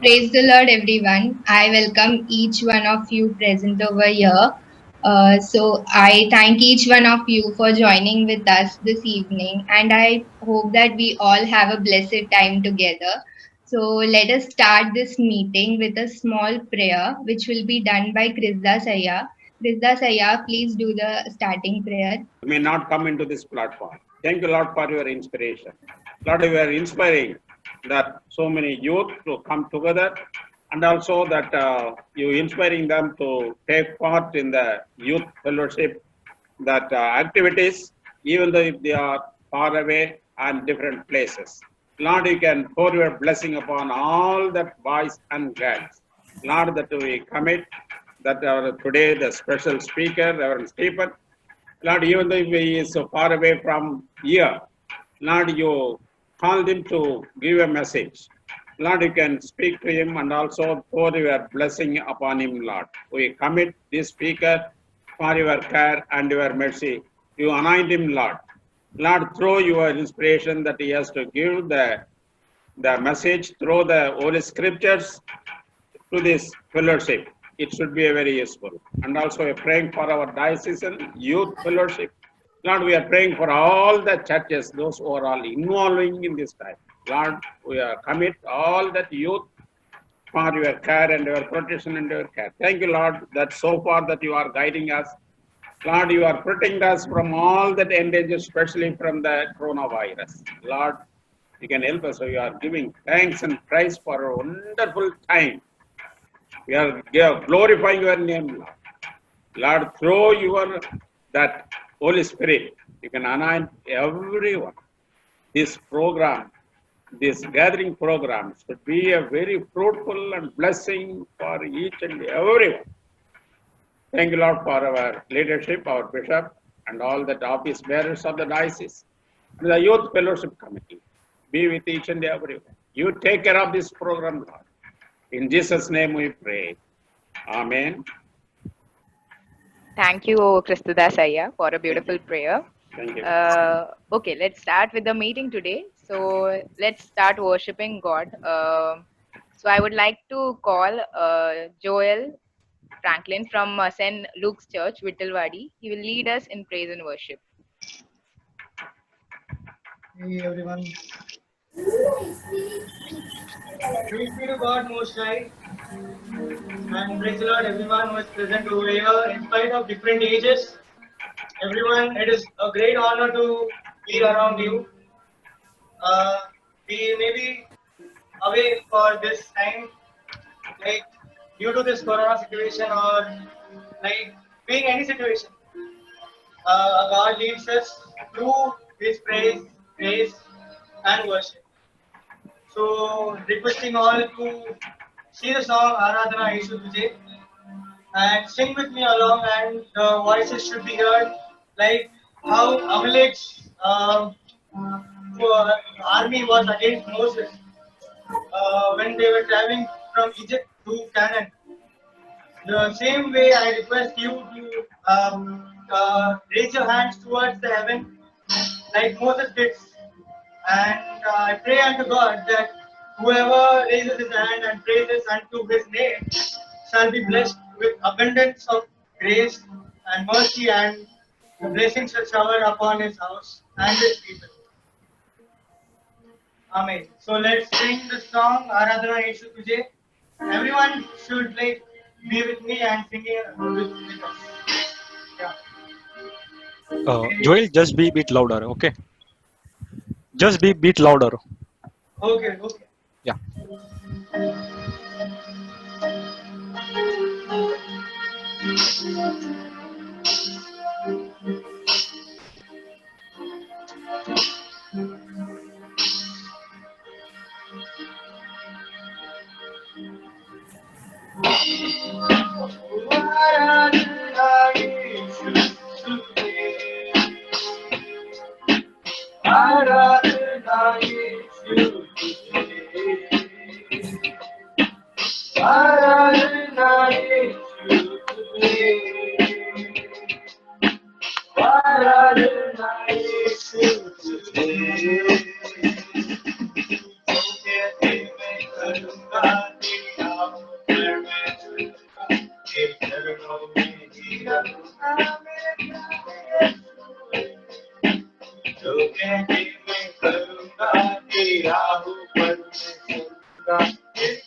Praise the Lord, everyone. I welcome each one of you present over here. So, I thank each one of you for joining with us this evening, and I hope that we all have a blessed time together. So, let us start this meeting with a small prayer, which will be done by Krisda Saya. Krisda Saya, please do the starting prayer. May not come into this platform. Thank you, Lord, for your inspiration. Lord, you are inspiring that so many youth to come together, and also that you inspiring them to take part in the youth fellowship, that activities, even though if they are far away and different places. Lord, you can pour your blessing upon all that boys and girls. Lord, that we commit that today the special speaker, Reverend Stephen, Lord, even though he is so far away from here, Lord, you called him to give a message. Lord, you can speak to him and also pour your blessing upon him, Lord. We commit this speaker for your care and your mercy. You anoint him, Lord. Lord, through your inspiration that he has to give the message through the Holy Scriptures to this fellowship. It should be very useful. And also we are praying for our diocesan youth fellowship. Lord, we are praying for all the churches, those who are all involving in this time. Lord, we are commit all that youth for your care and your protection and your care. Thank you, Lord, that so far that you are guiding us. Lord, you are protecting us from all that endanger, especially from the coronavirus. Lord, you can help us. So you are giving thanks and praise for a wonderful time. We are glorifying your name, Lord. Lord, through your that Holy Spirit, you can anoint everyone. This program, this gathering program should be a very fruitful and blessing for each and everyone. Thank you, Lord, for our leadership, our bishop, and all the office bearers of the diocese, and the youth fellowship committee. Be with each and everyone. You take care of this program, Lord. In Jesus' name we pray. Amen. Thank you, Kristida Saya, for a beautiful prayer. Thank you. Okay, let's start with the meeting today. So let's start worshiping God. So I would like to call Joel Franklin from St. Luke's Church, Vittalwadi. He will lead us in praise and worship. Hey everyone. Praise be to God Most High, and praise the Lord everyone who is present over here in spite of different ages. Everyone, it is a great honor to be around you. We may be away for this time, like due to this corona situation or like being any situation. God leads us through His praise, and worship. So requesting all to see the song Aradhana Yeshu Tujhe and sing with me along, and the voices should be heard like how Amalek's army was against Moses when they were traveling from Egypt to Canaan. The same way I request you to raise your hands towards the heaven like Moses did. And I pray unto God that whoever raises his hand and praises unto his name shall be blessed with abundance of grace and mercy, and the blessings shall shower upon his house and his people. Amen. So let's sing the song Aradhana Yeshu Tujhe. Everyone should like be with me and singing with us. Yeah. Joel, just be a bit louder, okay? Just be a bit louder. Okay, okay. Yeah.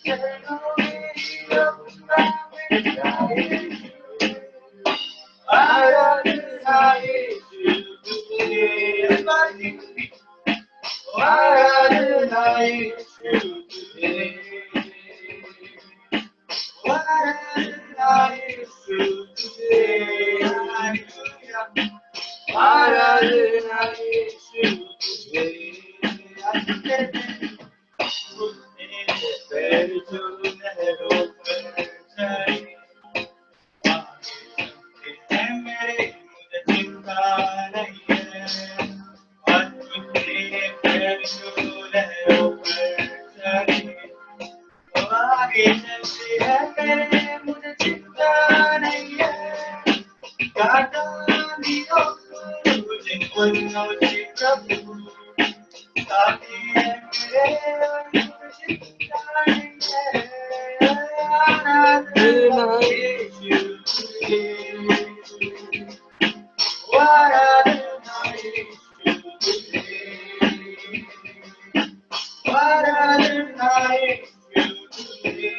चरणों में ही रहूंगा मैं प्यारे। आराधना यीशु तुझे, आराधना यीशु तुझे, आराधना यीशु तुझे, आराधना यीशु तुझे। पैर जो लहरों पर चले, मेरे मुझे चिंता नहीं है। और तुझे पैर जो लहरों पर चले, आगे चलते हैं मेरे मुझे चिंता नहीं है। काटा भी हो मुझे कोई प्रभु, साथी है मेरे मुझे चिंता नहीं है। आराधना यीशु तुझे, आराधना यीशु तुझे, आराधना यीशु तुझे,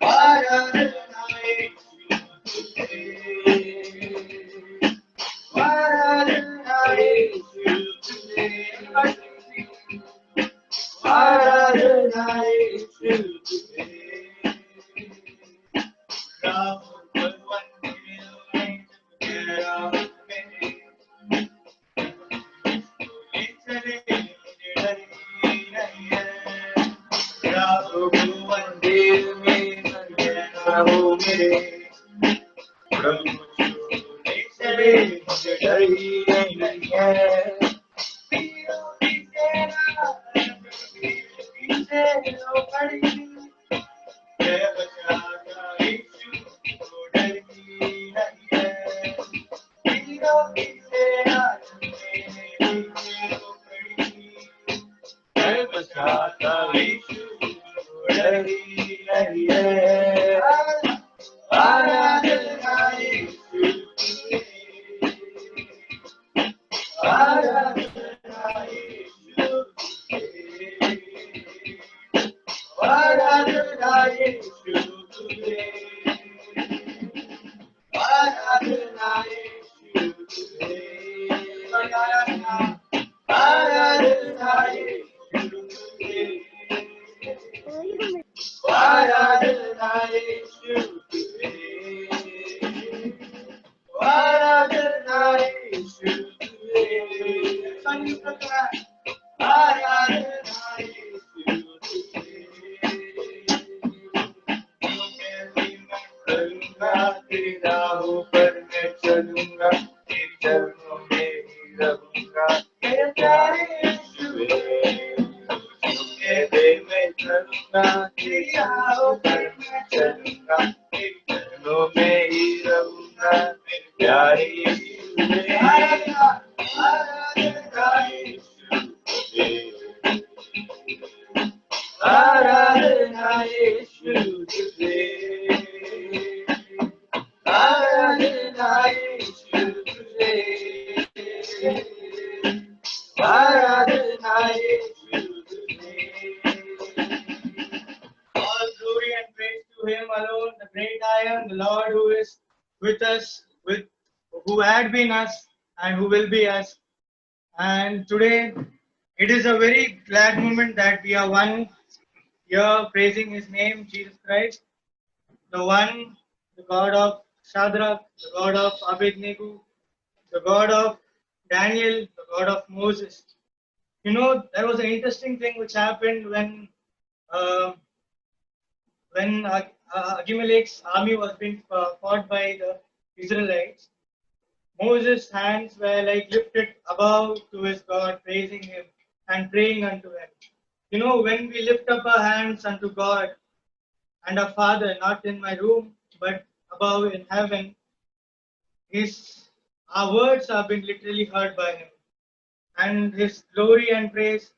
आराधना यीशु तुझे, आराधना यीशु तुझे, आराधना यीशु तुझे। राम भगवान तेरा मेरे, चले मुझे डर ही नहीं है। राम भगवान देव में रहो मेरे, प्रभु चले मुझे डर ही नहीं है। पीरों की सेना पीछे लो खड़ी, जय बचाता यीशु को डर ही नहीं है। पीरों की सेना मेरे पीछे लो खड़ी, जय बचाता यीशु को डर ही नहीं है। आराधना यीशु तुझे, आराधना यीशु तुझे, आराधना यीशु तुझे, आराधना यीशु तुझे, आराधना यीशु तुझे, आराधना यीशु तुझे, आराधना यीशु तुझे, आराधना यीशु तुझे। जो कहती मैं करूँगा तेरी राहों पर मैं चलूँगा, तेरे चरणों में ही रहूँगा मेरे प्यारे यीशु। जो कहते मैं चलूँगा तेरी राहों पर मैं चलूँगा, तेरे चरणों में ही रहूँगा मेरे प्यारे यीशु। आराधना यीशु तुझे, आराधना यीशु तुझे, आराधना यीशु तुझे, आराधना यीशु तुझे। All glory and praise to Him alone, the great I am, the Lord who is with us, who had been us, and who will be us. And today, it is a very glad moment that we are one here praising His name, Jesus Christ, the one, the God of Shadrach, the God of Abednego, the God of Daniel, the God of Moses. You know, there was an interesting thing which happened uh, when Abimelech's army was being fought by the Israelites. Moses' hands were like lifted above to his God, praising Him and praying unto Him. You know, when we lift up our hands unto God and our Father, not in my room, but above in heaven, our words are being literally heard by Him. And His glory and praise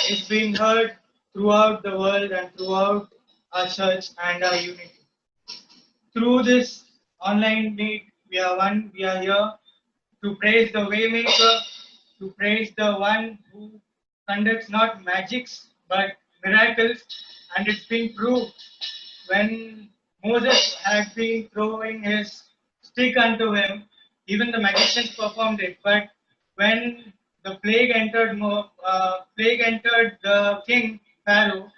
is being heard throughout the world and throughout our church and our unity. Through this online meet, we are one, we are here to praise the Waymaker, to praise the one who conducts not magics but miracles, and it's been proved when Moses had been throwing his stick unto him, even the magicians performed it. But when the plague entered the king Pharaoh,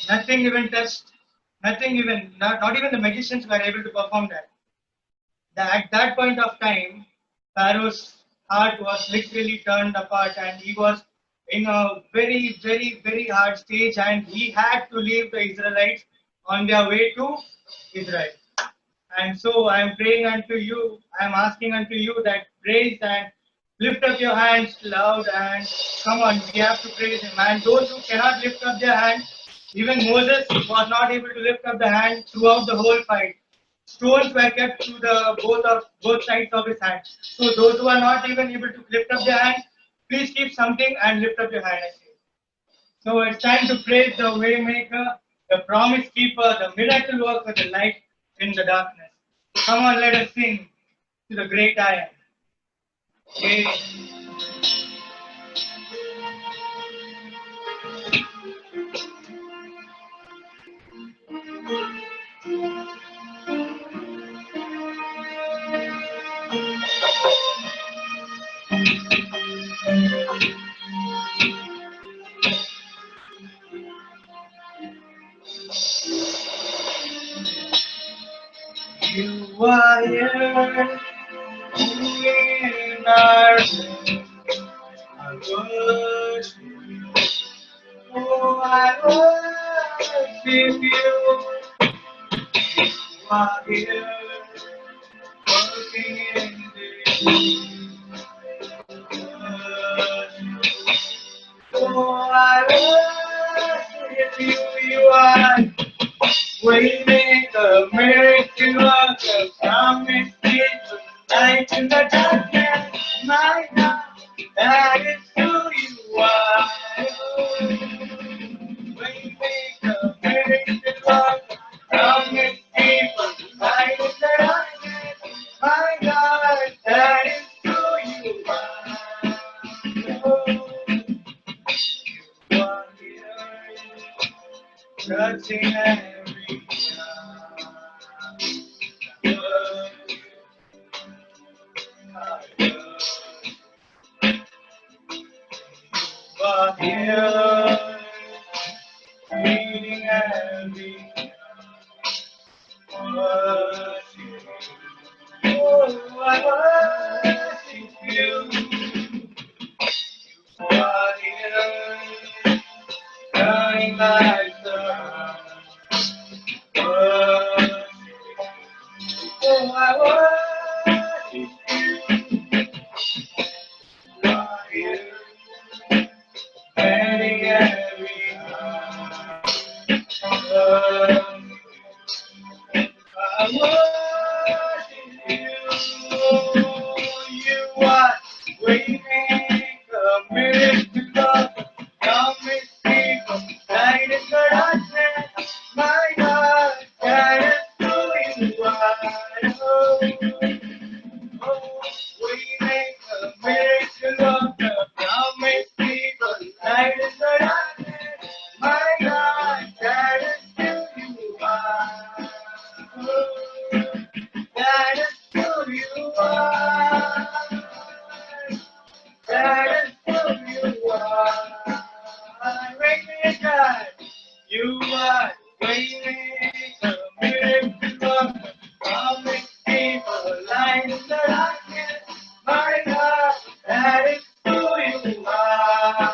nothing even touched, nothing even, not even the magicians were able to perform that. At that point of time, Pharaoh's heart was literally turned apart and he was in a very, very, very hard stage and he had to leave the Israelites on their way to Israel. And so I am praying unto you, I am asking unto you that praise and lift up your hands loud and come on, we have to praise him. And those who cannot lift up their hand, even Moses was not able to lift up the hand throughout the whole fight. Stones were kept to the both sides of his hand. So those who are not even able to lift up their hand, please keep something and lift up your hand. I say. So it's time to praise the waymaker, the promise keeper, the miracle worker, the light in the darkness. Come on, let us sing to the great I am. Okay. You are here in our midst. I worship you. Oh, I worship you. You are here working in this. Oh, I worship you. You are waymaker, miracle worker, promise keeper, light in the darkness. My God, that is who you are. Waymaker, miracle worker, promise keeper, light in the darkness. My God, that is who you are. You are here, touching every but here, meeting every worship. Oh, I worship you. You are here, shining like the worship. Oh, I worship you. You are here, mending every heart. I worship you. You are waymaker, miracle worker, promise keeper, light in the darkness. My God, that is who you are. Oh, waymaker, miracle worker, promise keeper, light in the darkness. My God, that is who you are. That is who you are. That is who you are. Waymaker, you are waymaker, miracle worker, promise keeper, light in the darkness. My God, that is who you are.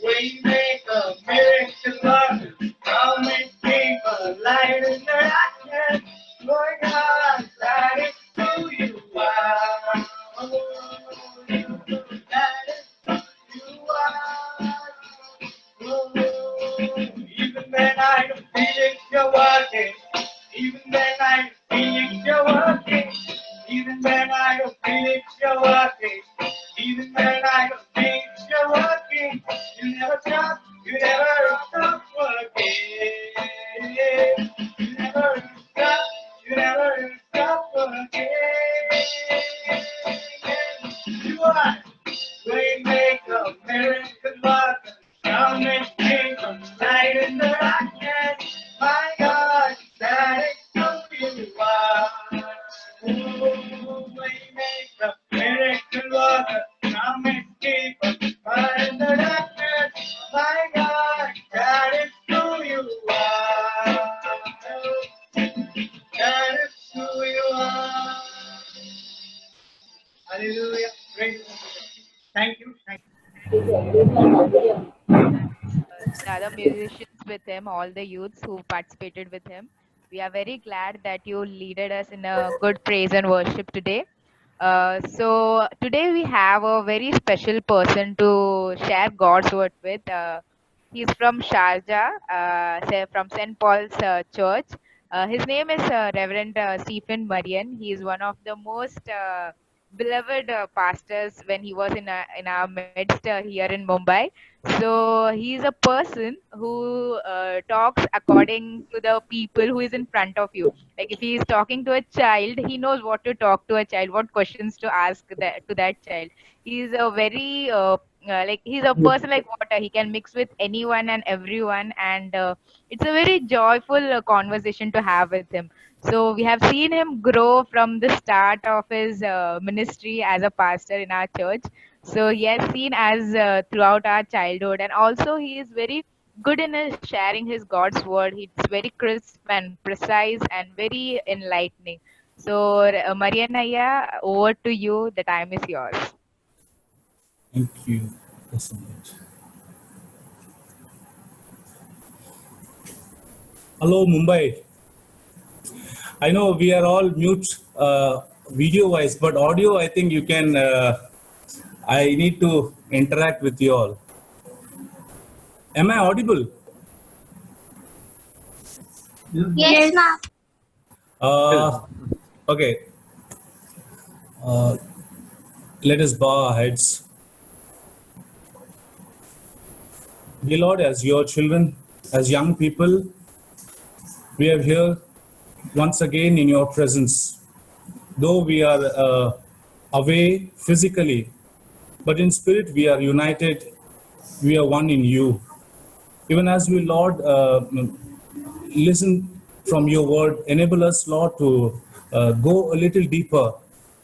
Waymaker, miracle worker, promise keeper, light in the darkness. My God, that is who you are. That is who you are. Even when I don't feel it, you're working. Even when I don't feel it, you're working. Even when I don't feel it, you're working. Even when I don't feel it, you're working. You never stop, you never stop working. You never stop, you never stop working. You are waymaker, miracle worker, The other musicians with him, all the youths who participated with him. We are very glad that you leaded us in a good praise and worship today. So today we have a very special person to share God's word with. He's from Sharjah, from St. Paul's Church. His name is Reverend Stephen Marian. He is one of the most beloved pastors when he was in our midst here in Mumbai. So he's a person who talks according to the people who is in front of you. Like if he is talking to a child, he knows what to talk to a child, what questions to ask to that child. He's a very like he's a person like water. He can mix with anyone and everyone, and it's a very joyful conversation to have with him. So we have seen him grow from the start of his ministry as a pastor in our church. So he has seen us throughout our childhood, and also he is very good in his sharing his God's word. It's very crisp and precise and very enlightening. So Marianaya, over to you. The time is yours. Thank you so much. Hello, Mumbai. I know we are all mute video-wise, but audio, I think you can. I need to interact with you all. Am I audible? Yes, ma'am. Okay. Let us bow our heads. Dear Lord, as your children, as young people, we are here once again in your presence. Though we are away physically, but in spirit we are united, we are one in you. Even as we, Lord, listen from your word, enable us, Lord, to go a little deeper.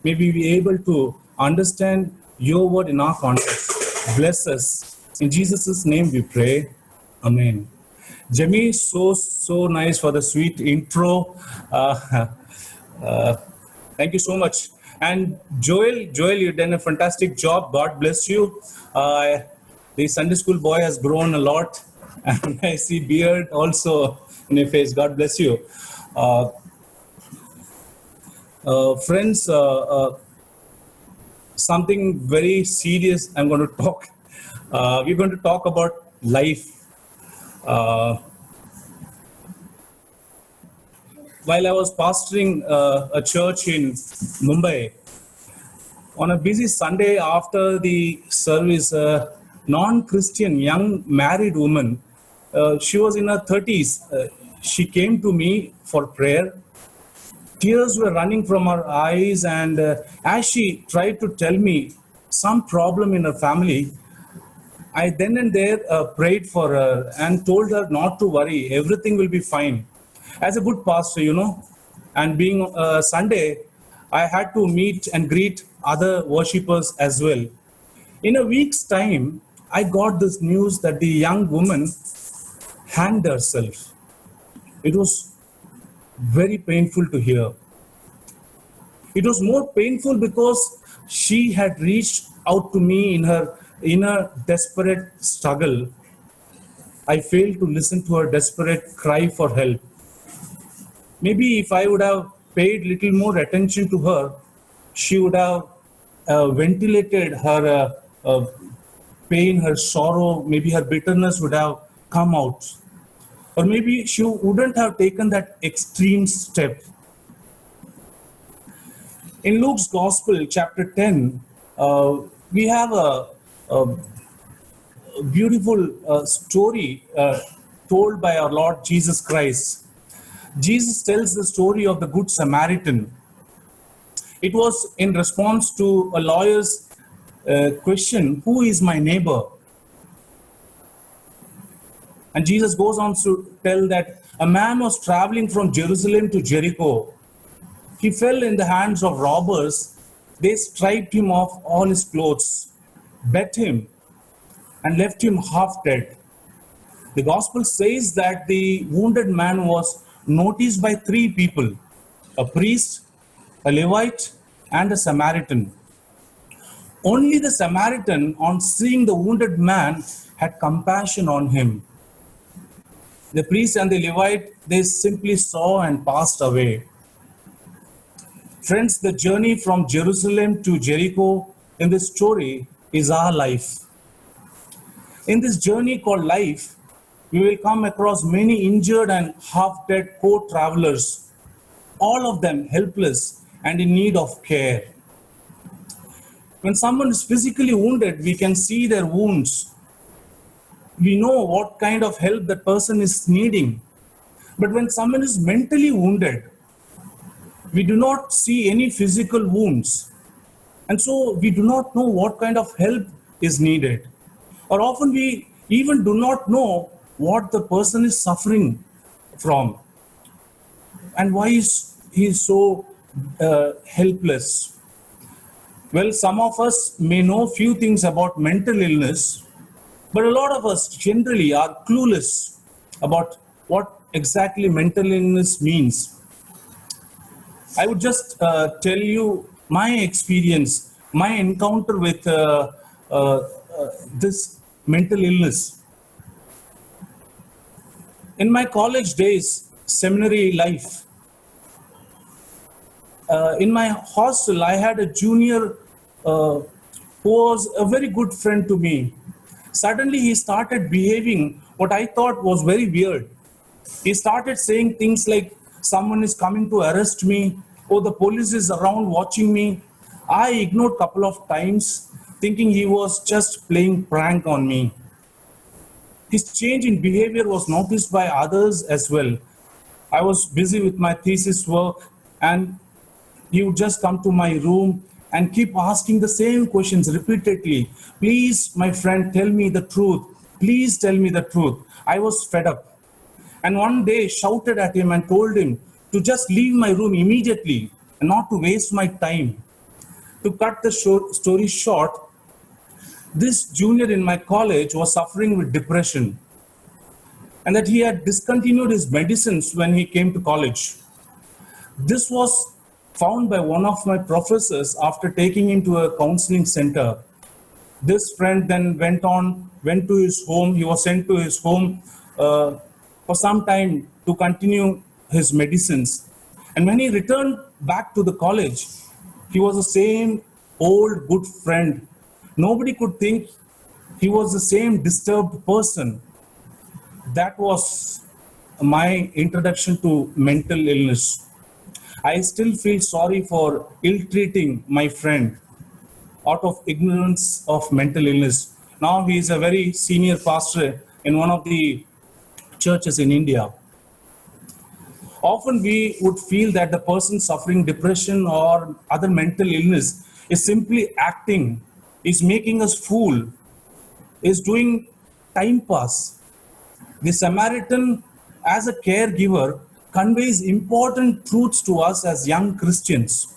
Maybe be able to understand your word in our context. Bless us. In Jesus' name we pray. Amen. Jimmy, so nice for the sweet intro. Thank you so much. And Joel, you've done a fantastic job. God bless you. The Sunday school boy has grown a lot. And I see beard also in your face. God bless you. Friends, something very serious I'm going to talk. We're going to talk about life. While I was pastoring a church in Mumbai, on a busy Sunday after the service, a non-Christian young married woman, she was in her 30s. She came to me for prayer. Tears were running from her eyes, and as she tried to tell me some problem in her family, I then and there prayed for her and told her not to worry, everything will be fine. As a good pastor, and being Sunday, I had to meet and greet other worshippers as well. In a week's time, I got this news that the young woman hanged herself. It was very painful to hear. It was more painful because she had reached out to me in her inner desperate struggle. I failed to listen to her desperate cry for help. Maybe if I would have paid little more attention to her, she would have ventilated her pain, her sorrow, maybe her bitterness would have come out. Or maybe she wouldn't have taken that extreme step. In Luke's Gospel, chapter 10, we have a beautiful story told by our Lord Jesus Christ. Jesus tells the story of the Good Samaritan. It was in response to a lawyer's question, who is my neighbor? And Jesus goes on to tell that a man was traveling from Jerusalem to Jericho. He fell in the hands of robbers. They stripped him of all his clothes, beat him, and left him half dead. The gospel says that the wounded man was noticed by three people, a priest, a Levite, and a Samaritan. Only the Samaritan, on seeing the wounded man, had compassion on him. The priest and the Levite, they simply saw and passed away. Friends, the journey from Jerusalem to Jericho in this story is our life. In this journey called life, we will come across many injured and half-dead co-travelers, all of them helpless and in need of care. When someone is physically wounded, we can see their wounds. We know what kind of help that person is needing. But when someone is mentally wounded, we do not see any physical wounds. And so we do not know what kind of help is needed. Or often we even do not know what the person is suffering from and why he is so helpless. Well, some of us may know few things about mental illness, but a lot of us generally are clueless about what exactly mental illness means. I would just tell you my experience, my encounter with this mental illness. In my college days, seminary life, in my hostel, I had a junior who was a very good friend to me. Suddenly, he started behaving what I thought was very weird. He started saying things like, someone is coming to arrest me, or the police is around watching me. I ignored a couple of times, thinking he was just playing prank on me. His change in behavior was noticed by others as well. I was busy with my thesis work, and he would just come to my room and keep asking the same questions repeatedly. Please, my friend, tell me the truth. Please tell me the truth. I was fed up. And one day shouted at him and told him to just leave my room immediately and not to waste my time. To cut the story short, this junior in my college was suffering with depression, and that he had discontinued his medicines when he came to college. This was found by one of my professors after taking him to a counseling center. This friend then went to his home. He was sent to his home for some time to continue his medicines. And when he returned back to the college, he was the same old good friend. Nobody could think he was the same disturbed person. That was my introduction to mental illness. I still feel sorry for ill-treating my friend out of ignorance of mental illness. Now he is a very senior pastor in one of the churches in India. Often we would feel that the person suffering depression or other mental illness is simply acting, is making us fool, is doing time pass. The Samaritan, as a caregiver, conveys important truths to us as young Christians.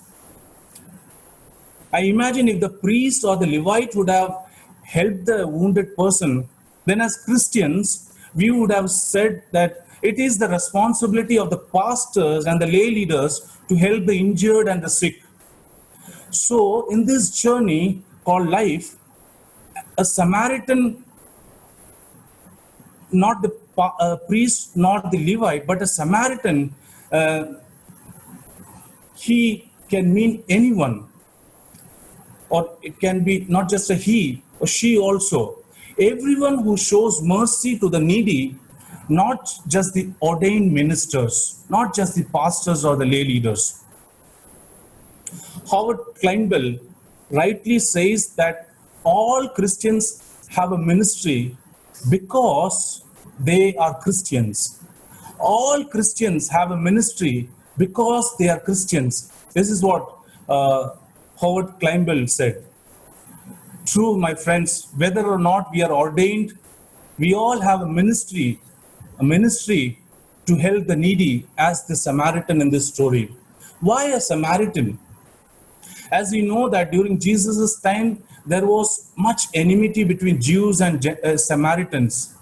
I imagine if the priest or the Levite would have helped the wounded person, then as Christians, we would have said that it is the responsibility of the pastors and the lay leaders to help the injured and the sick. So, in this journey called life, a Samaritan, not the priest, not the Levite, but a Samaritan, he can mean anyone, or it can be not just a he or she also. Everyone who shows mercy to the needy, not just the ordained ministers, not just the pastors or the lay leaders. Howard Kleinbell rightly says that all Christians have a ministry because they are Christians. All Christians have a ministry because they are Christians. This is what Howard Kleinbell said. True, my friends, whether or not we are ordained, we all have a ministry to help the needy, as the Samaritan in this story. Why a Samaritan? As we know that during Jesus' time, there was much enmity between Jews and Samaritans.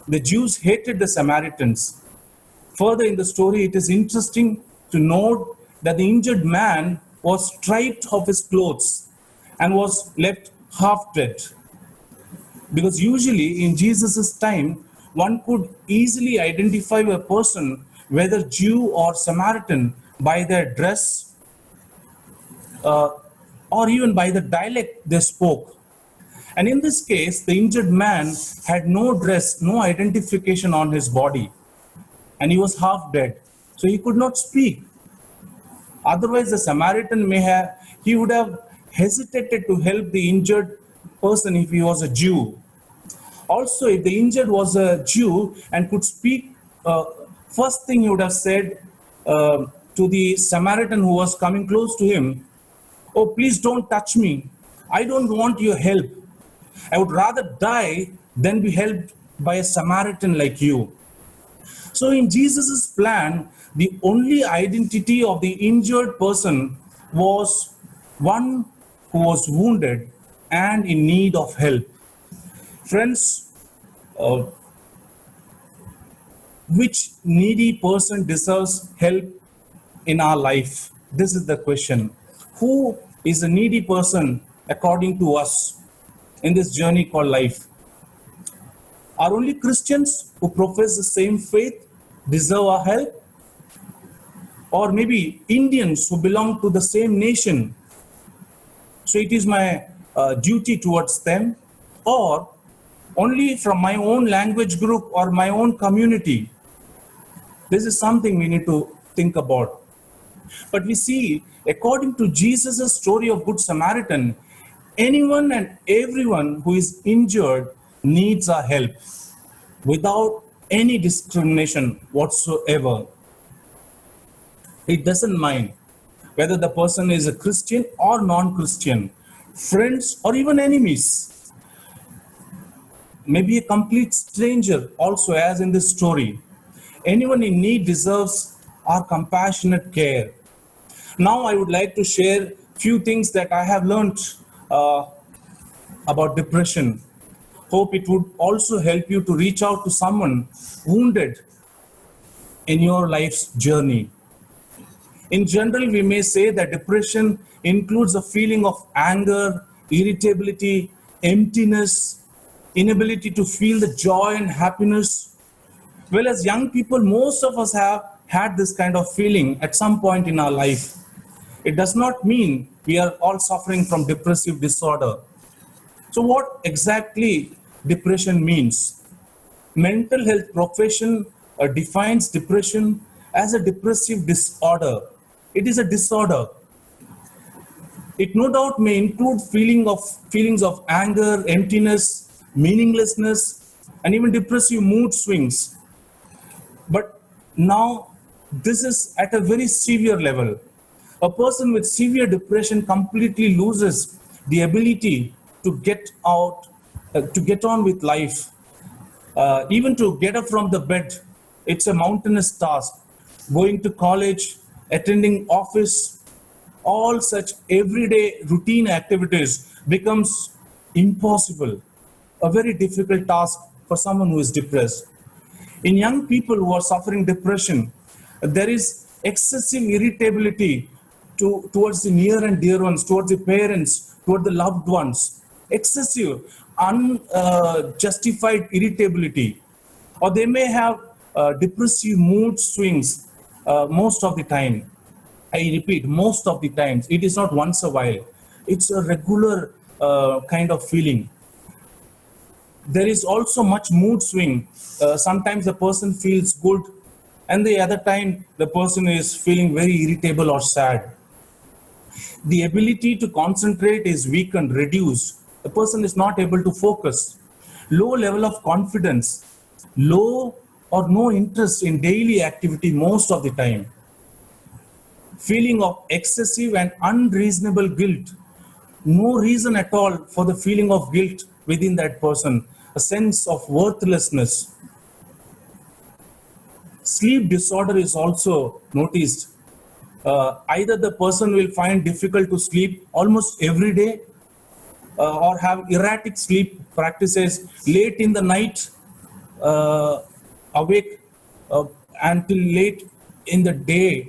The Jews hated the Samaritans. Further in the story, it is interesting to note that the injured man was stripped of his clothes and was left half dead. Because usually in Jesus' time, one could easily identify a person, whether Jew or Samaritan, by their dress or even by the dialect they spoke. And in this case, the injured man had no dress, no identification on his body, and he was half dead, so he could not speak. Otherwise, the Samaritan he would have hesitated to help the injured person if he was a Jew. Also, if the injured was a Jew and could speak, first thing he would have said to the Samaritan who was coming close to him, "Oh, please don't touch me. I don't want your help. I would rather die than be helped by a Samaritan like you." So in Jesus' plan, the only identity of the injured person was one who was wounded and in need of help. Friends, which needy person deserves help in our life? This is the question. Who is a needy person according to us in this journey called life? Are only Christians who profess the same faith deserve our help? Or maybe Indians who belong to the same nation, so it is my duty towards them? Or only from my own language group or my own community? This is something we need to think about. But we see, according to Jesus' story of Good Samaritan, anyone and everyone who is injured needs our help without any discrimination whatsoever. It doesn't mind whether the person is a Christian or non-Christian, friends or even enemies, maybe a complete stranger also, as in this story. Anyone in need deserves our compassionate care. Now I would like to share few things that I have learned about depression. Hope it would also help you to reach out to someone wounded in your life's journey. In general, we may say that depression includes a feeling of anger, irritability, emptiness, inability to feel the joy and happiness. Well, as young people, most of us have had this kind of feeling at some point in our life. It does not mean we are all suffering from depressive disorder. So what exactly depression means? Mental health profession defines depression as a depressive disorder. It is a disorder. It no doubt may include feelings of anger, emptiness, meaninglessness, and even depressive mood swings. But now this is at a very severe level. A person with severe depression completely loses the ability to get on with life. Even to get up from the bed, it's a mountainous task. Going to college, attending office, all such everyday routine activities becomes impossible, a very difficult task for someone who is depressed. In young people who are suffering depression, there is excessive irritability towards the near and dear ones, towards the parents, towards the loved ones. Excessive, unjustified irritability. Or they may have depressive mood swings most of the time. I repeat, most of the times. It is not once a while. It's a regular kind of feeling. There is also much mood swing. Sometimes the person feels good, and the other time the person is feeling very irritable or sad. The ability to concentrate is weakened, reduced. The person is not able to focus. Low level of confidence, low or no interest in daily activity most of the time. Feeling of excessive and unreasonable guilt. No reason at all for the feeling of guilt within that person. A sense of worthlessness. Sleep disorder is also noticed. Either the person will find difficult to sleep almost every day, or have erratic sleep practices, late in the night, awake until late in the day,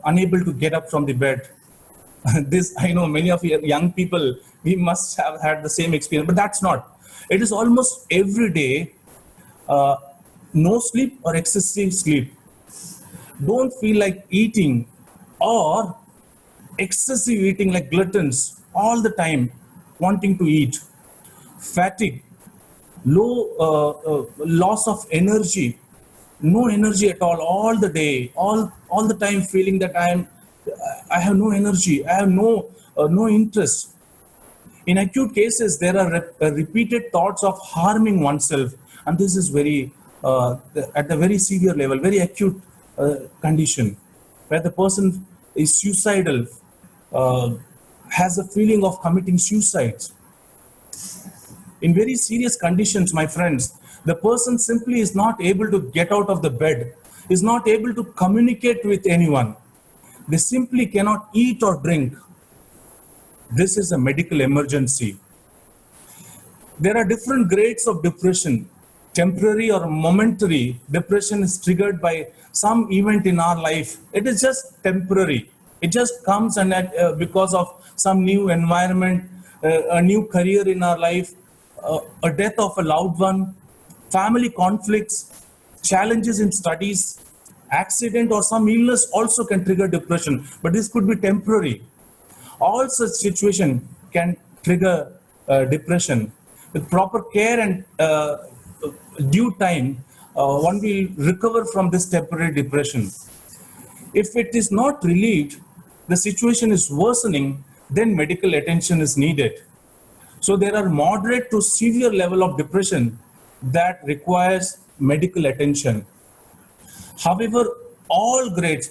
unable to get up from the bed. This, I know many of you young people, we must have had the same experience, but that's not. It is almost every day, no sleep or excessive sleep. Don't feel like eating, or excessive eating like gluttons all the time, wanting to eat. Fatigue, loss of energy, no energy at all the day, all the time feeling that I have no energy, I have no interest. In acute cases, there are repeated thoughts of harming oneself, and this is very at a very severe level, very acute condition, where the person is suicidal, has a feeling of committing suicide. In very serious conditions, my friends, the person simply is not able to get out of the bed, is not able to communicate with anyone. They simply cannot eat or drink. This is a medical emergency. There are different grades of depression. Temporary or momentary depression is triggered by some event in our life. It is just temporary. It just comes and because of some new environment, a new career in our life, a death of a loved one, family conflicts, challenges in studies, accident or some illness also can trigger depression, but this could be temporary. All such situation can trigger depression. With proper care and due time, one will recover from this temporary depression. If it is not relieved, the situation is worsening, then medical attention is needed. So there are moderate to severe level of depression that requires medical attention. However, all grades,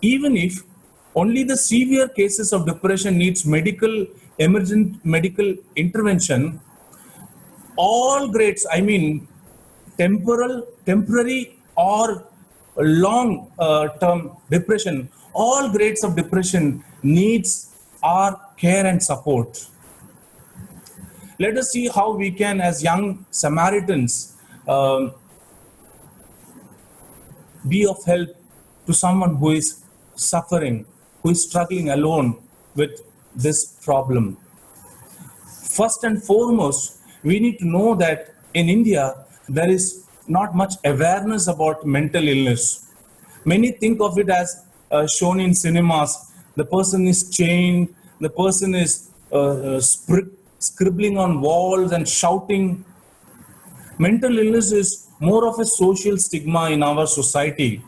even if only the severe cases of depression needs emergent medical intervention, all grades, I mean temporary or long term depression, all grades of depression needs our care and support. Let us see how we can, as young Samaritans, be of help to someone who is suffering, who is struggling alone with this problem. First and foremost, we need to know that in India, there is not much awareness about mental illness. Many think of it as shown in cinemas. The person is chained, the person is scribbling on walls and shouting. Mental illness is more of a social stigma in our society.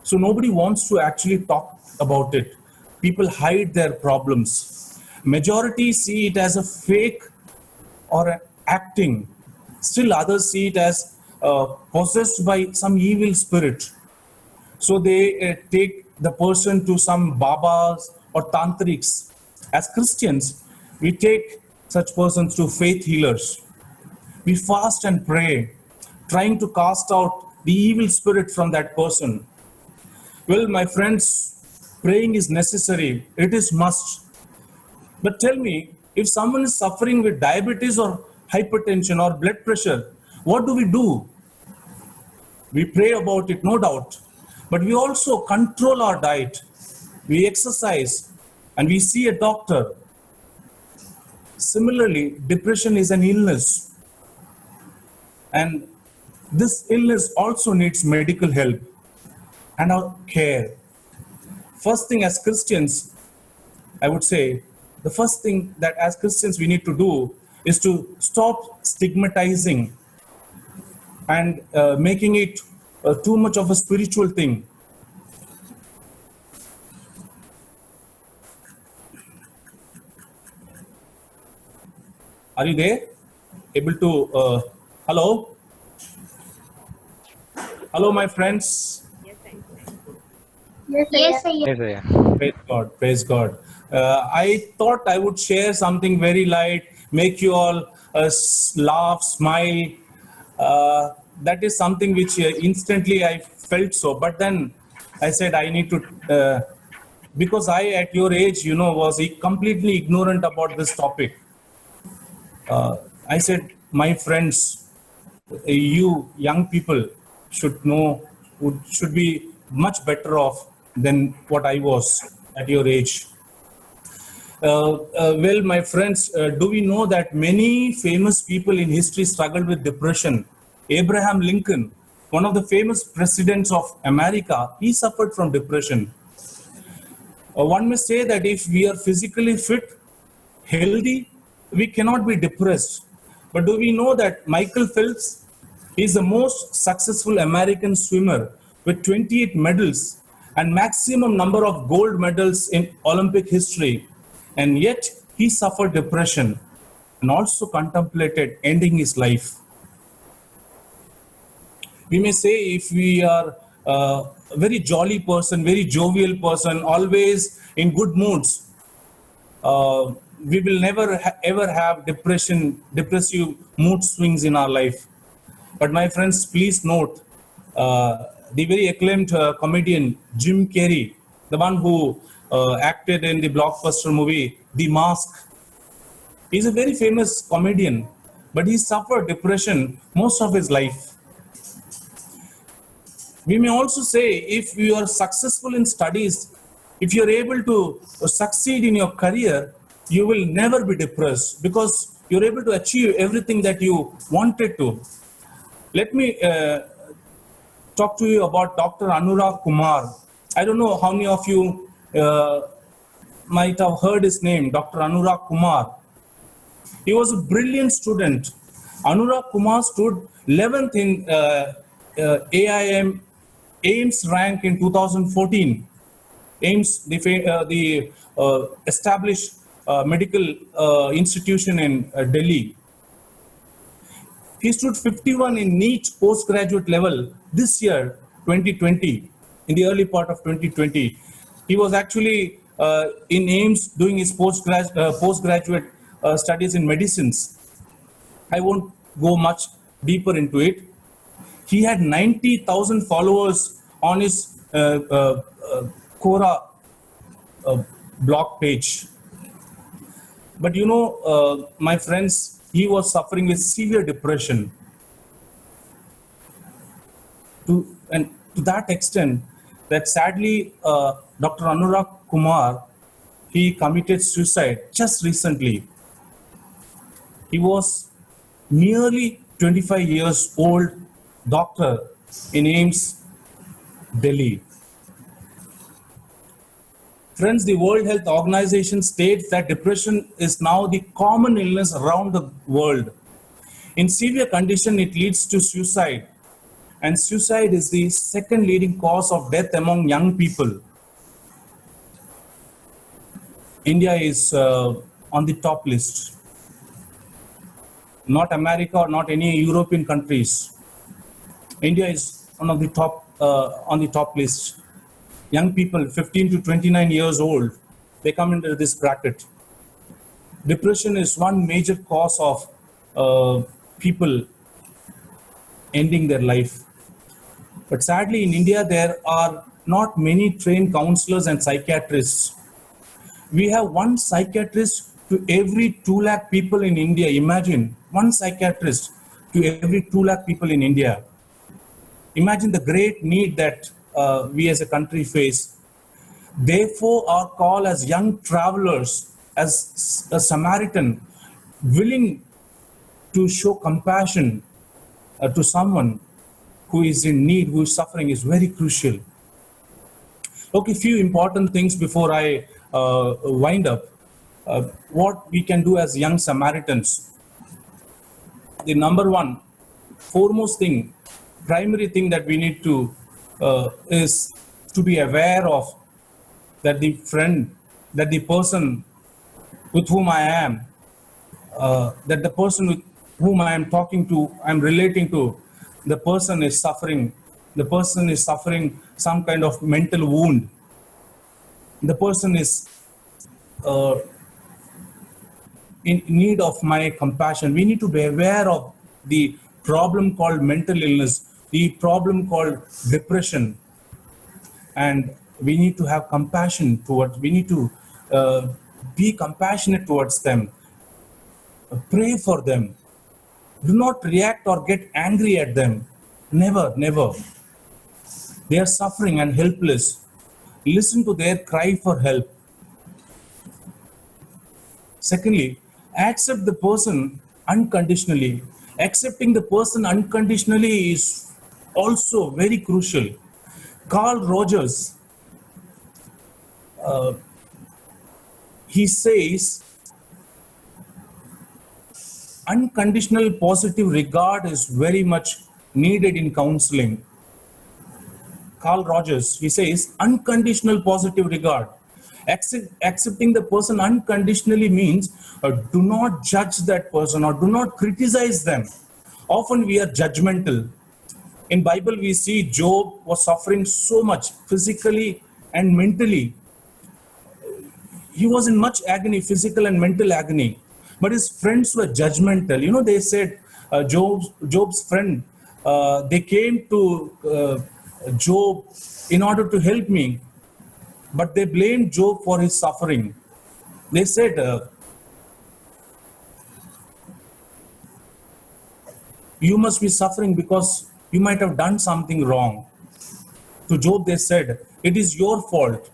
So nobody wants to actually talk about it. People hide their problems. Majority see it as a fake or an acting. Still others see it as possessed by some evil spirit. So they take the person to some babas or tantrics. As Christians, we take such persons to faith healers. We fast and pray, trying to cast out the evil spirit from that person. Well, my friends, praying is necessary. It is must. But tell me, if someone is suffering with diabetes or hypertension or blood pressure, what do? We pray about it, no doubt. But we also control our diet. We exercise and we see a doctor. Similarly, depression is an illness. And this illness also needs medical help and our care. First thing, as Christians, I would say, the first thing that as Christians we need to do is to stop stigmatizing and making it too much of a spiritual thing. Are you there? Able to, hello? Hello, my friends. Yes, sir. Yes, sir, yeah. Praise God, praise God. I thought I would share something very light, make you all laugh, smile. That is something which instantly I felt so. But then I said I need to, because I at your age, was completely ignorant about this topic. I said, my friends, you young people should know, should be much better off than what I was at your age. Well, my friends, do we know that many famous people in history struggled with depression? Abraham Lincoln, one of the famous presidents of America, he suffered from depression. One may say that if we are physically fit, healthy, we cannot be depressed. But do we know that Michael Phelps is the most successful American swimmer with 28 medals and maximum number of gold medals in Olympic history? And yet he suffered depression and also contemplated ending his life. We may say if we are a very jolly person, very jovial person, always in good moods, we will never ever have depressive mood swings in our life. But my friends, please note the very acclaimed comedian Jim Carrey, the one who acted in the blockbuster movie The Mask. He's a very famous comedian, but he suffered depression most of his life. We may also say if you are successful in studies, if you're able to succeed in your career, you will never be depressed because you're able to achieve everything that you wanted to. Let me talk to you about Dr. Anurag Kumar. I don't know how many of you might have heard his name, Dr. Anurag Kumar. He was a brilliant student. Anurag Kumar stood 11th in AIM AIMS rank in 2014. AIMS, the established medical institution in Delhi. He stood 51 in NEET postgraduate level this year, 2020, in the early part of 2020. He was actually in AIMS doing his postgraduate studies in medicines. I won't go much deeper into it. He had 90,000 followers on his Quora blog page. But you know, my friends, he was suffering with severe depression. To that extent, that sadly, Dr. Anurag Kumar, he committed suicide just recently. He was nearly 25 years old doctor in AIMS, Delhi. Friends, the World Health Organization states that depression is now the common illness around the world. In severe condition, it leads to suicide. And suicide is the second leading cause of death among young people. India is on the top list. Not America or not any European countries. India is one of the top on the top list. Young people, 15 to 29 years old, they come into this bracket. Depression is one major cause of people ending their life. But sadly, in India, there are not many trained counselors and psychiatrists. We have one psychiatrist to every 2 lakh people in India. Imagine, one psychiatrist to every 2 lakh people in India. Imagine the great need that we as a country face. Therefore, our call as young travelers, as a Samaritan, willing to show compassion to someone who is in need, who is suffering, is very crucial. Okay, few important things before I wind up. What we can do as young Samaritans. The number one, foremost thing, primary thing that we need to is to be aware of that the friend, that the person with whom I am, that the person with whom I am talking to, I'm relating to, the person is suffering. The person is suffering some kind of mental wound. The person is in need of my compassion. We need to be aware of the problem called mental illness, the problem called depression, and we need to have compassion towards, we need to be compassionate towards them, pray for them. Do not react or get angry at them. Never, never. They are suffering and helpless. Listen to their cry for help. Secondly, accept the person unconditionally. Accepting the person unconditionally is also very crucial. Carl Rogers, he says, unconditional positive regard is very much needed in counseling. Carl Rogers, he says, unconditional positive regard. Accepting the person unconditionally means do not judge that person or do not criticize them. Often we are judgmental. In Bible, we see Job was suffering so much physically and mentally. He was in much agony, physical and mental agony. But his friends were judgmental. You know, they said, Job's friend, they came to Job in order to help me, but they blamed Job for his suffering. They said, you must be suffering because you might have done something wrong. To Job, they said, it is your fault.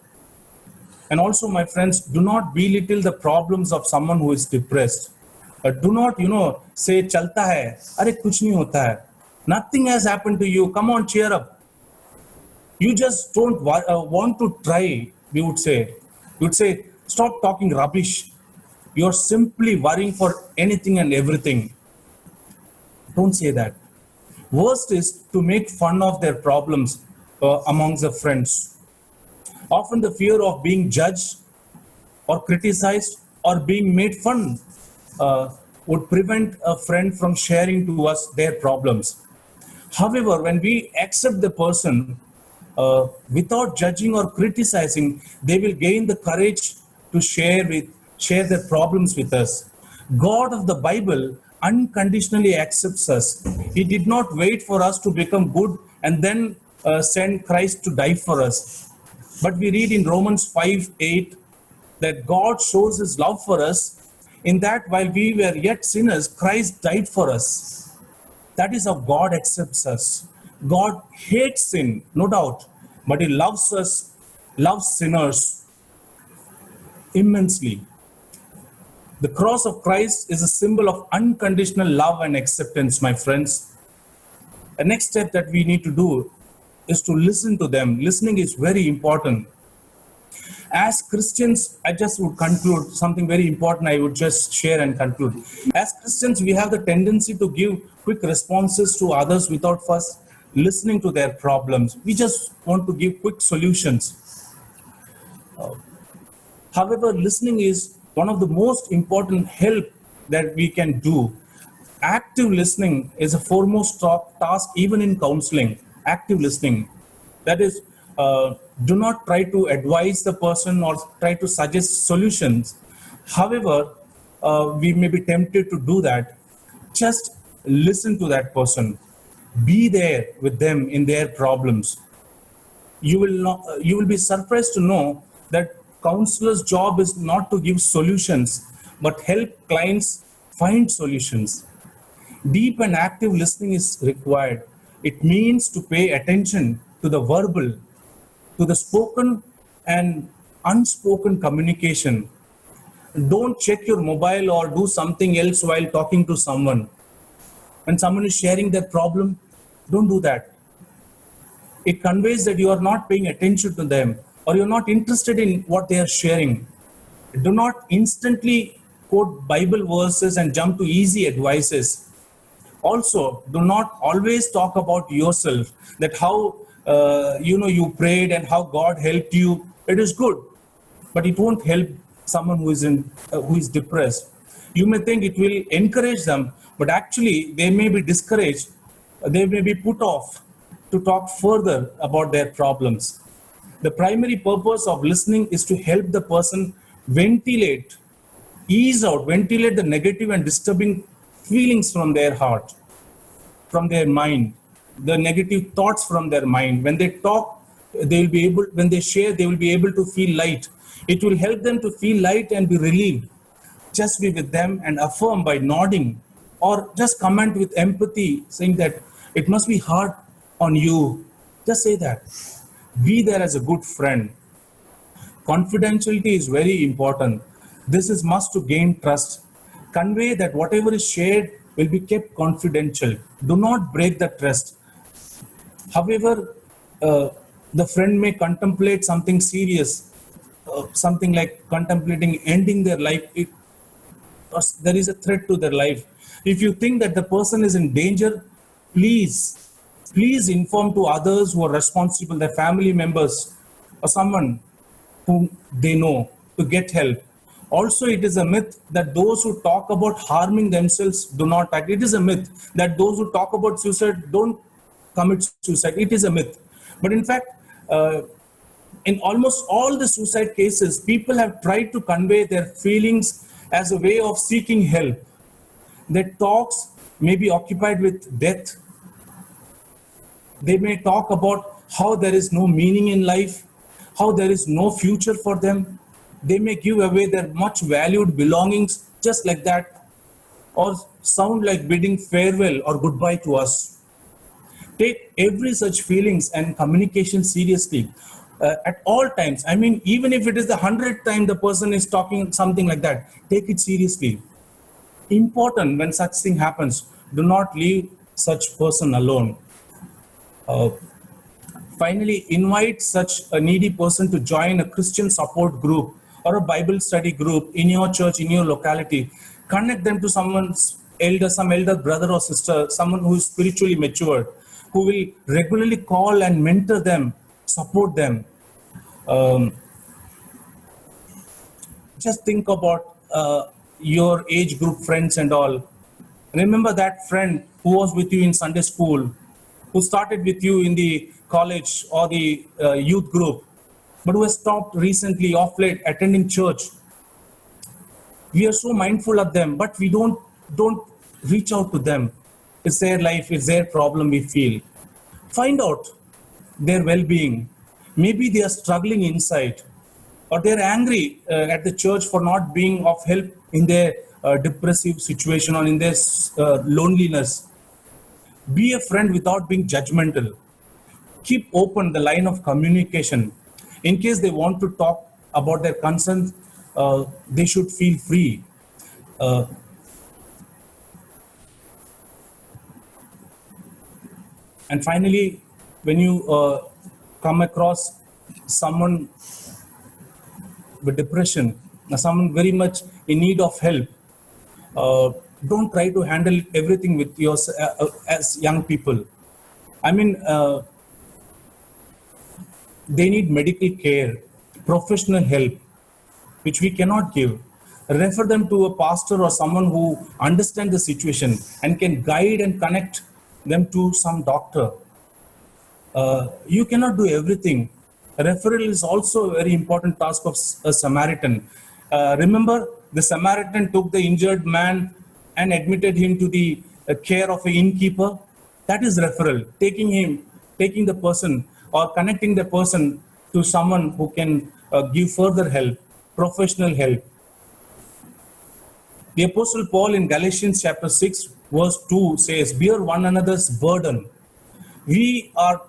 And also, my friends, do not belittle the problems of someone who is depressed. Do not, say, chalta hai, arey kuch nahi hota hai. Nothing has happened to you. Come on, cheer up. You just don't want to try, we would say. We would say, stop talking rubbish. You're simply worrying for anything and everything. Don't say that. Worst is to make fun of their problems amongst the friends. Often the fear of being judged or criticized or being made fun would prevent a friend from sharing to us their problems. However, when we accept the person without judging or criticizing, they will gain the courage to share their problems with us. God of the Bible unconditionally accepts us. He did not wait for us to become good and then send Christ to die for us. But we read in Romans 5:8 that God shows his love for us in that while we were yet sinners, Christ died for us. That is how God accepts us. God hates sin, no doubt, but he loves us, loves sinners immensely. The cross of Christ is a symbol of unconditional love and acceptance, my friends. The next step that we need to do is to listen to them. Listening is very important. As Christians, I just would conclude something very important. I would just share and conclude. As Christians, we have the tendency to give quick responses to others without first listening to their problems. We just want to give quick solutions. However, listening is one of the most important help that we can do. Active listening is a foremost task even in counseling. Active listening. That is, do not try to advise the person or try to suggest solutions. However, we may be tempted to do that. Just listen to that person. Be there with them in their problems. You will be surprised to know that counselor's job is not to give solutions, but help clients find solutions. Deep and active listening is required. It means to pay attention to the verbal, to the spoken and unspoken communication. Don't check your mobile or do something else while talking to someone. When someone is sharing their problem, don't do that. It conveys that you are not paying attention to them or you're not interested in what they are sharing. Do not instantly quote Bible verses and jump to easy advices. Also, do not always talk about yourself, that how you prayed and how God helped you. It is good, but it won't help someone who is depressed. You may think it will encourage them, but actually they may be discouraged. They may be put off to talk further about their problems. The primary purpose of listening is to help the person ventilate the negative and disturbing feelings from their heart, from their mind, the negative thoughts from their mind. When they talk, when they share, they will be able to feel light. It will help them to feel light and be relieved. Just be with them and affirm by nodding or just comment with empathy, saying that it must be hard on you. Just say that. Be there as a good friend. Confidentiality is very important. This is must to gain trust. Convey that whatever is shared will be kept confidential. Do not break the trust. However, the friend may contemplate something serious, something like contemplating ending their life. There is a threat to their life. If you think that the person is in danger, please inform to others who are responsible, their family members or someone whom they know, to get help. Also, it is a myth that those who talk about harming themselves do not act. It is a myth that those who talk about suicide don't commit suicide. It is a myth. But in fact, in almost all the suicide cases, people have tried to convey their feelings as a way of seeking help. Their talks may be occupied with death. They may talk about how there is no meaning in life, how there is no future for them. They may give away their much valued belongings just like that, or sound like bidding farewell or goodbye to us. Take every such feelings and communication seriously at all times. I mean, even if it is the 100th time the person is talking something like that, take it seriously. Important when such thing happens, do not leave such person alone. Finally, invite such a needy person to join a Christian support group or a Bible study group in your church, in your locality. Connect them to someone's elder, some elder brother or sister, someone who is spiritually matured, who will regularly call and mentor them, support them. Just think about your age group friends and all. Remember that friend who was with you in Sunday school, who started with you in the college or the youth group, but who has stopped recently off late attending church. We are so mindful of them, but we don't reach out to them. It's their life, it's their problem, we feel. Find out their well-being. Maybe they are struggling inside, or they're angry at the church for not being of help in their depressive situation or in their loneliness. Be a friend without being judgmental. Keep open the line of communication. In case they want to talk about their concerns, they should feel free. And finally, when you come across someone with depression, someone very much in need of help, don't try to handle everything with as young people. I mean, they need medical care, professional help, which we cannot give. Refer them to a pastor or someone who understands the situation and can guide and connect them to some doctor. You cannot do everything. Referral is also a very important task of a Samaritan. Remember, the Samaritan took the injured man and admitted him to the care of an innkeeper. That is referral, taking the person or connecting the person to someone who can give further help, professional help. The Apostle Paul in Galatians chapter 6 verse 2 says, bear one another's burden. We are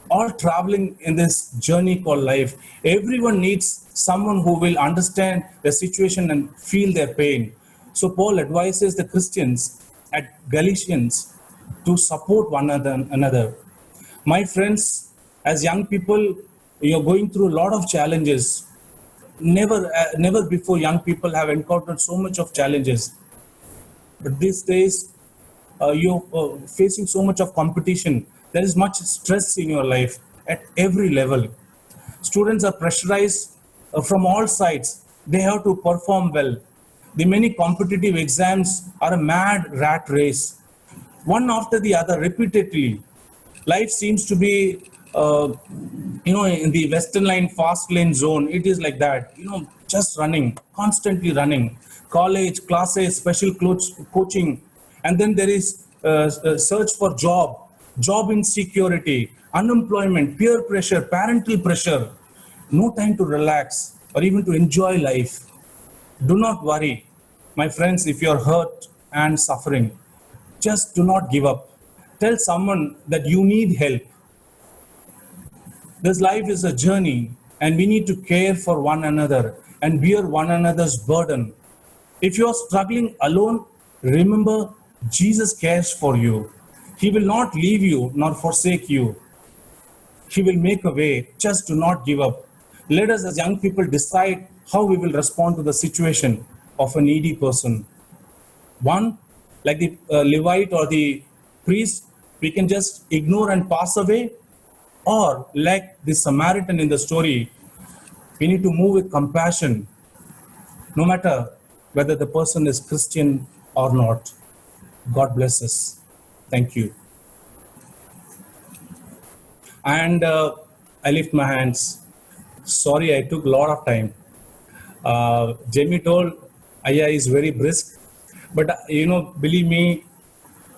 all traveling in this journey called life. Everyone needs someone who will understand the situation and feel their pain. So Paul advises the Christians at Galatians to support one another. My friends, as young people, you're going through a lot of challenges. Never before young people have encountered so much of challenges. But these days, you're facing so much of competition. There is much stress in your life at every level. Students are pressurized from all sides. They have to perform well. The many competitive exams are a mad rat race, one after the other, repeatedly. Life seems to be, in the Western Line fast lane zone. It is like that, just running, constantly running. College, classes, special coaching, and then there is search for job insecurity, unemployment, peer pressure, parental pressure. No time to relax or even to enjoy life. Do not worry, my friends, if you're hurt and suffering. Just do not give up. Tell someone that you need help. This life is a journey and we need to care for one another. and bear one another's burden. If you are struggling alone, remember Jesus cares for you. He will not leave you nor forsake you. He will make a way. Just do not give up. Let us, as young people, decide how we will respond to the situation of a needy person. One, like the Levite or the priest, we can just ignore and pass away. Or, like the Samaritan in the story, we need to move with compassion, no matter whether the person is Christian or not. God bless us. Thank you. And I lift my hands. Sorry, I took a lot of time. Jamie told Aya is very brisk, but believe me,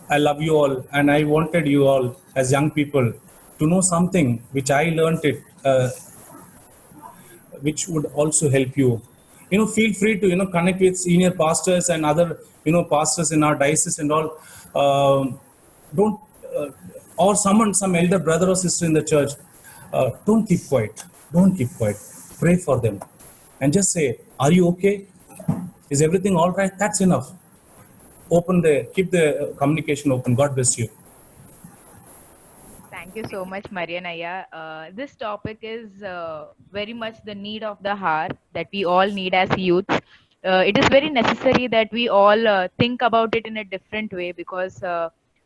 I love you all, and I wanted you all as young people to know something which I learned it, which would also help you. Feel free to connect with senior pastors and other pastors in our diocese and all. Don't or some elder brother or sister in the church. Don't keep quiet. Don't keep quiet. Pray for them, and just say, "Are you okay? Is everything all right?" That's enough. Keep the communication open. God bless you. Thank you so much, Marianaya. This topic is very much the need of the heart that we all need as youths. It is very necessary that we all think about it in a different way, because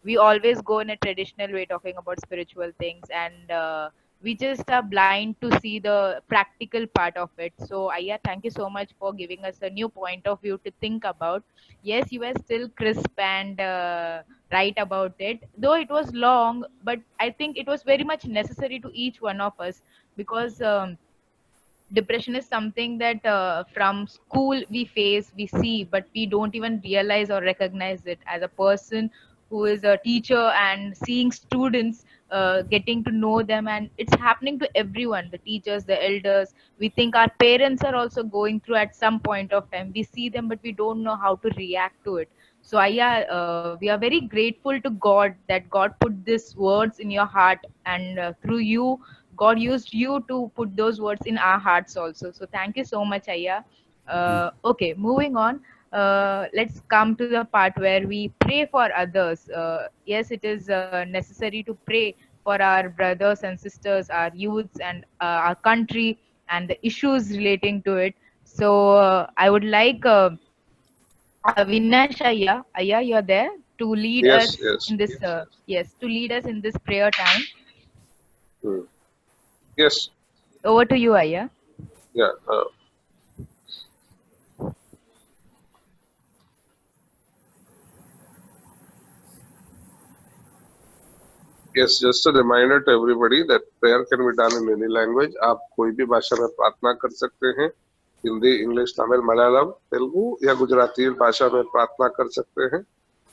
we always go in a traditional way talking about spiritual things, and we just are blind to see the practical part of it. So, Aya, thank you so much for giving us a new point of view to think about. Yes, you were still crisp and right about it, though it was long, but I think it was very much necessary to each one of us, because depression is something that from school we face, we see, but we don't even realize or recognize it. As a person who is a teacher and seeing students, getting to know them, and it's happening to everyone, the teachers, the elders. We think our parents are also going through at some point of time. We see them, but we don't know how to react to it. So we are very grateful to God that God put these words in your heart, and through you, God used you to put those words in our hearts also. So thank you so much, Aya. Okay, moving on. Let's come to the part where we pray for others. Yes, it is necessary to pray for our brothers and sisters, our youths, and our country, and the issues relating to it. So I would like Avinash Aya, you're there to lead us Yes, yes, in this. Yes, to lead us in this prayer time. hmm. Yes, Over to you, Aya. yeah. Yes, just a reminder to everybody that prayer can be done in any language. आप कोई भी भाषा में प्रार्थना कर सकते हैं, Hindi, English, Tamil, Malayalam, Telugu या गुजराती भाषा में प्रार्थना कर सकते हैं.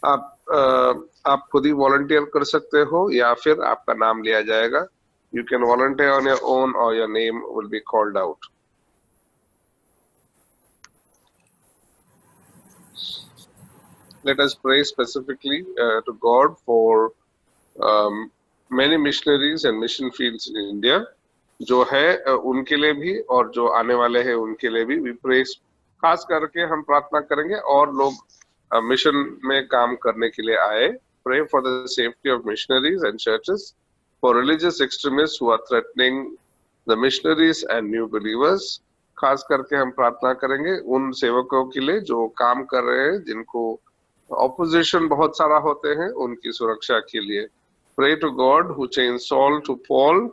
आप खुद ही वॉलंटियर कर सकते हो या फिर आपका नाम लिया जाएगा. You can volunteer on your own or your name will be called out. Let us pray specifically to God for many missionaries and mission fields in India. जो है उनके लिए भी और जो आने वाले हैं उनके लिए भी. We pray, खास करके हम प्रार्थना करेंगे और लोग मिशन में काम करने के लिए आए. Pray for the safety of missionaries and churches, for religious extremists who are threatening the missionaries and new believers. खास करके हम प्रार्थना करेंगे उन सेवकों के लिए जो काम कर रहे हैं, जिनको ऑपोजिशन बहुत सारा होते हैं, उनकी सुरक्षा के लिए. Pray to God who changed Saul to Paul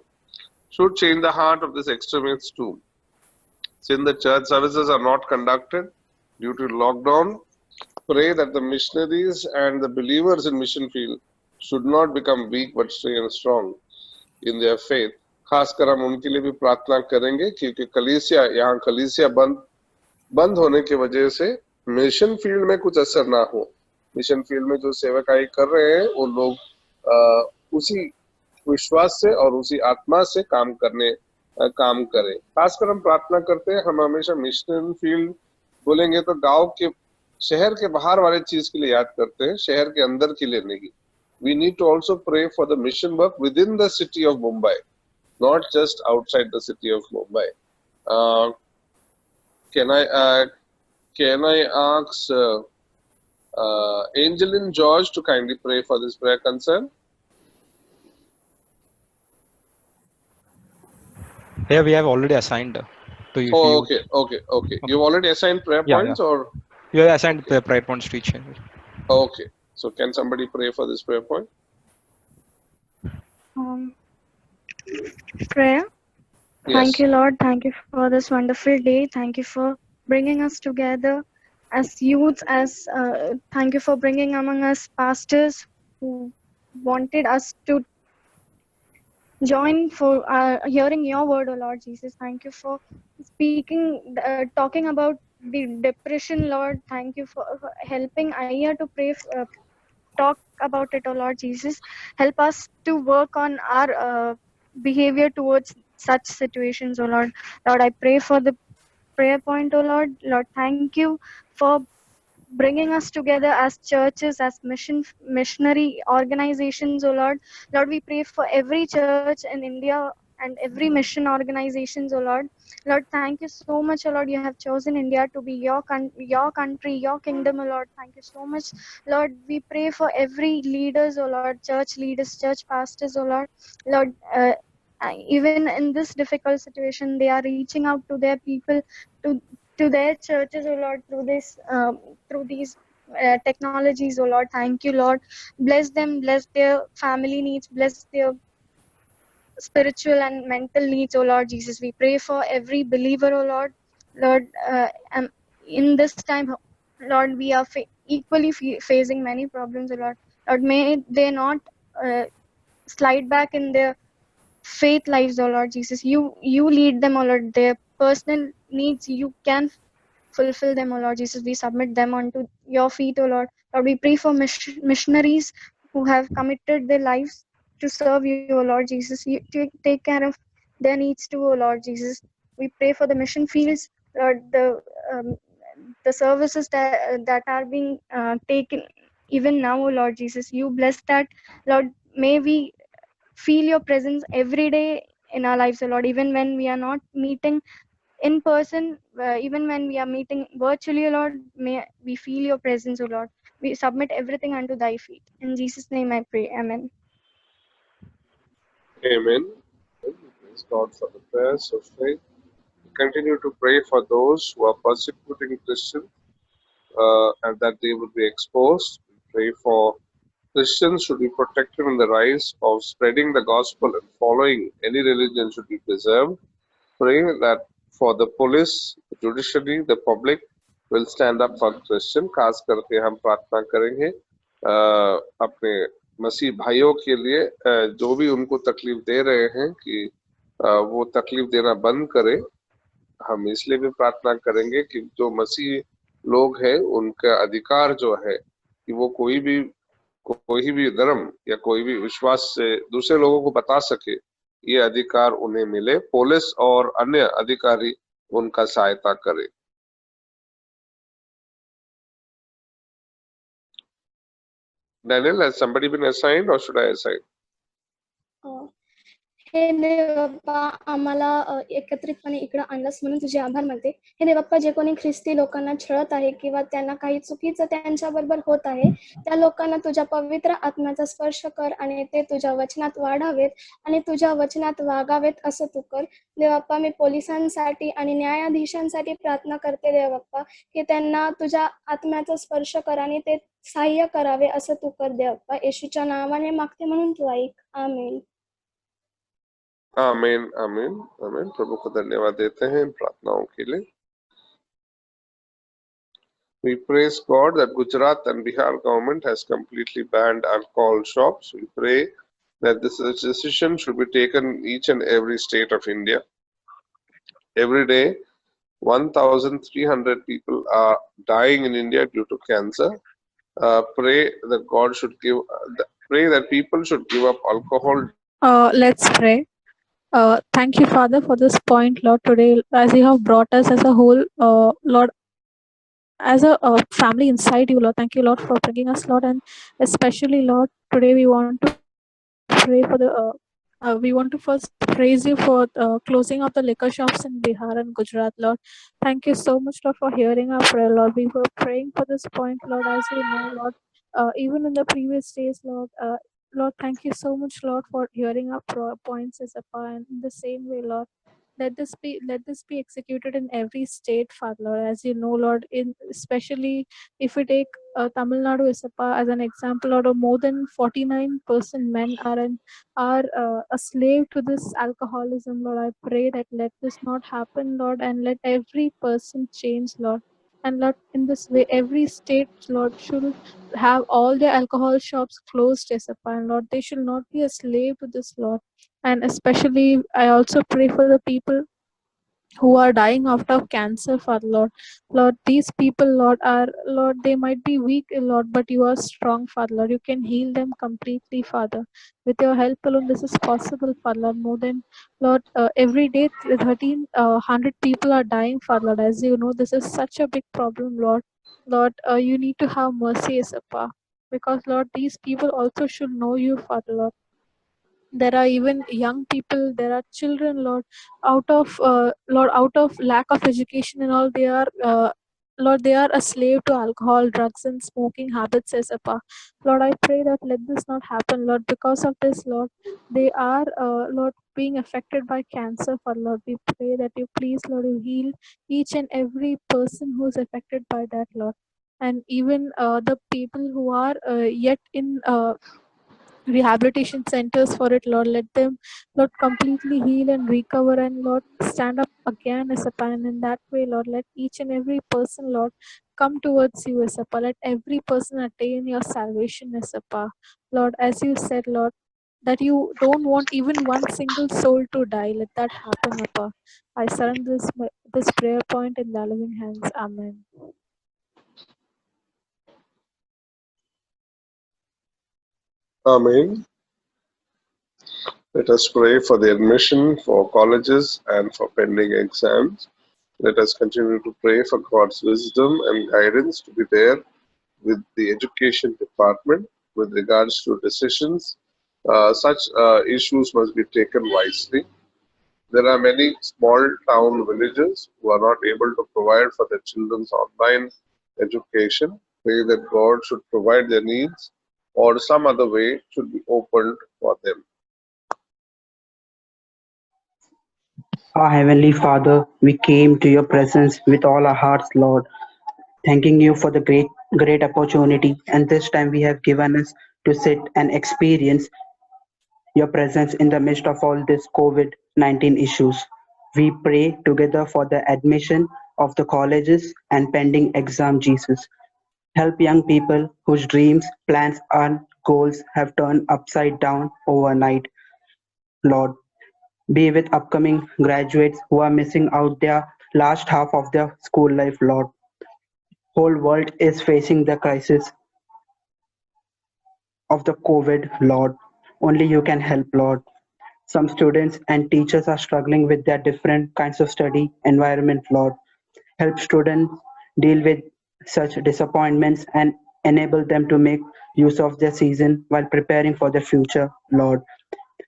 should change the heart of these extremists too. Since the church services are not conducted due to lockdown, pray that the missionaries and the believers in mission field should not become weak but stay strong in their faith. खासकर हम उनके लिए भी प्रार्थना करेंगे क्योंकि कलीसिया बंद होने की वजह से मिशन फील्ड में कुछ असर ना हो. मिशन फील्ड में जो सेवकाई कर रहे हैं वो लोग उसी विश्वास से और उसी आत्मा से काम करें. खासकर हम प्रार्थना करते हैं, हम हमेशा मिशन फील्ड बोलेंगे तो गांव के, शहर के बाहर वाले चीज के लिए याद करते हैं, शहर के अंदर के लिए नहीं. We need to also pray for the mission work within the city of Mumbai, not just outside the city of Mumbai. Can I ask Angeline George to kindly pray for this prayer concern? Here we have already assigned to you. Oh, okay. You've already assigned prayer Yeah, points, or you have assigned the prayer points to each other. okay? So can somebody pray for this prayer point? Prayer. Yes. Thank you, Lord. Thank you for this wonderful day. Thank you for bringing us together as youths. Thank you for bringing among us pastors who wanted us to join for hearing your word, O Lord Jesus. Thank you for talking about the depression, Lord. Thank you for helping Aya to pray, talk about it, O Lord Jesus. Help us to work on our behavior towards such situations, O Lord. Lord, I pray for the prayer point, O Lord. Lord, thank you for bringing us together as churches, as missionary organizations, O Lord. Lord, we pray for every church in India and every mission organizations, O Lord. Lord, thank you so much, O Lord. You have chosen India to be your country, your kingdom, O Lord. Thank you so much. Lord, we pray for every leaders, O Lord, church leaders, church pastors, O Lord. Lord, even in this difficult situation, they are reaching out to their people, to their churches, O Lord, through these technologies, O Lord. Thank you, Lord. Bless them, bless their family needs, bless their spiritual and mental needs, O Lord Jesus. We pray for every believer, O Lord. Lord, in this time, Lord, we are equally facing many problems, O Lord. Lord, may they not slide back in their faith lives, O Lord Jesus. You lead them, O Lord. Their personal needs, you can fulfill them, O Lord Jesus. We submit them onto your feet, O Lord. Lord, we pray for missionaries who have committed their lives to serve you, O Lord Jesus. You take care of their needs too, O Lord Jesus. We pray for the mission fields, Lord, the services that are being taken even now, O Lord Jesus. You bless that, Lord. May we feel your presence every day in our lives, O Lord, even when we are not meeting in person, even when we are meeting virtually, Lord. May we feel your presence, O Lord. We submit everything unto thy feet. In Jesus' name I pray. Amen. Amen. Praise God for the prayers of faith. We continue to pray for those who are persecuting Christians and that they would be exposed. We pray for Christians should be protected in the rise of spreading the gospel and following any religion should be preserved. Pray that for the police, the judiciary, the public will stand up for Christian. खास करके हम प्रार्थना करेंगे अपने मसीह भाइयों के लिए जो भी उनको तकलीफ दे रहे हैं कि वो तकलीफ देना बंद करें. हम इसलिए भी प्रार्थना करेंगे कि जो मसीह लोग हैं उनका अधिकार जो है कि वो कोई भी धर्म या कोई भी विश्वास से दूसरे लोगों को बता सके, ये अधिकार उन्हें मिले. पुलिस और अन्य अधिकारी उनका सहायता करें. Daniel, has somebody been assigned or should I assign? हे देवप्पा, आम्हाला एकत्रितपणे इकडे आणलंस म्हणून तुझे आभार मानते. हे देवप्पा, जे कोणी ख्रिस्ती लोकांना छळत आहे किंवा त्यांना काही चुकीचं त्यांच्या बरोबर होत आहे, त्या लोकांना तुझ्या पवित्र आत्म्याचा स्पर्श कर आणि ते तुझ्या वचनात वाढावेत आणि तुझ्या वचनात वागावेत असं तू कर. देवप्पा, मी पोलिसांसाठी आणि न्यायाधीशांसाठी प्रार्थना करते देवप्पा, की त्यांना तुझ्या आत्म्याचा स्पर्श कर आणि ते सहाय्य करावे असं तू कर देवप्पा. येशूच्या नावाने मागते म्हणून तू ऐक. आमेन. आमीन आमीन आमीन. प्रभु को धन्यवाद देते हैं इन प्रार्थनाओं के लिए. We praise God that Gujarat and Bihar government has completely banned alcohol shops. We pray that this decision should be taken in each and every state of India. Every day, 1,300 people are dying in India due to cancer. Pray that God should pray that people should give up alcohol. Let's pray. Thank you, Father, for this point, Lord, today, as you have brought us as a whole, Lord, as a family inside you, Lord. Thank you, Lord, for bringing us, Lord, and especially, Lord, today we want to pray for the We want to first praise you for closing of the liquor shops in Bihar and Gujarat, Lord. Thank you so much, Lord, for hearing our prayer, Lord. We were praying for this point, Lord, as you know, Lord. Even in the previous days, Lord. Lord, thank you so much, Lord, for hearing our points as a part. And in the same way, Lord, let this be executed in every state, Father, Lord. As you know, Lord, in especially if we take Tamil Nadu Isapa as an example, Lord, more than 49% men are a slave to this alcoholism, Lord. I pray that let this not happen, Lord, and let every person change, Lord. And Lord, in this way, every state, Lord, should have all their alcohol shops closed, yes, and Lord, they should not be a slave to this, Lord. And especially, I also pray for the people who are dying out of cancer, Father Lord. Lord, these people, Lord, are, Lord, they might be weak, Lord, but you are strong, Father Lord. You can heal them completely, Father. With your help alone, this is possible, Father Lord. More than, Lord, every day, 100 people are dying, Father Lord. As you know, this is such a big problem, Lord. Lord, you need to have mercy, Isapa. Because, Lord, these people also should know you, Father Lord. There are even young people, there are children, Lord, out of lack of education and all, they are Lord, they are a slave to alcohol, drugs, and smoking habits, as a Lord, I pray that let this not happen, Lord. Because of this, Lord, they are, Lord, being affected by cancer, for Lord. We pray that you please, Lord, you heal each and every person who is affected by that, Lord. And even the people who are yet in rehabilitation centers for it, Lord. Let them, Lord, completely heal and recover and, Lord, stand up again as a pan. In that way, Lord, let each and every person, Lord, come towards you as a pa. Let every person attain your salvation as a pa. Lord, as you said, Lord, that you don't want even one single soul to die. Let that happen, Appa. I surrender this prayer point in thy loving hands. Amen. Amen. Let us pray for the admission for colleges and for pending exams. Let us continue to pray for God's wisdom and guidance to be there with the education department with regards to decisions. Such issues must be taken wisely. There are many small town villages who are not able to provide for their children's online education. Pray that God should provide their needs or some other way should be opened for them. Our Heavenly Father, we came to your presence with all our hearts, Lord, thanking you for the great opportunity and this time we have given us to sit and experience your presence in the midst of all these COVID-19 issues. We pray together for the admission of the colleges and pending exam, Jesus. Help young people whose dreams, plans, and goals have turned upside down overnight, Lord. Be with upcoming graduates who are missing out their last half of their school life, Lord. Whole world is facing the crisis of the COVID, Lord. Only you can help, Lord. Some students and teachers are struggling with their different kinds of study environment, Lord. Help students deal with such disappointments and enable them to make use of their season while preparing for the future, Lord.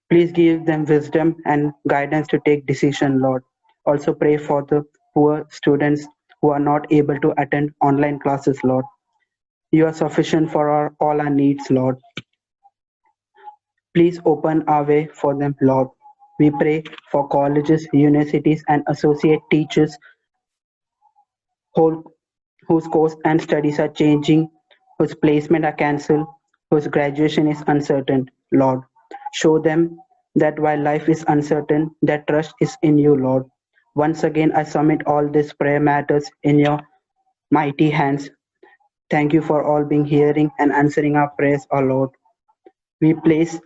Please give them wisdom and guidance to take decision, Lord. Also pray for the poor students who are not able to attend online classes, Lord. You are sufficient for all our needs, Lord. Please open our way for them, Lord. We pray for colleges, universities, and associate teachers whose course and studies are changing, whose placement are cancelled, whose graduation is uncertain, Lord. Show them that while life is uncertain, their trust is in you, Lord. Once again, I submit all these prayer matters in your mighty hands. Thank you for all being hearing and answering our prayers, O Lord. We place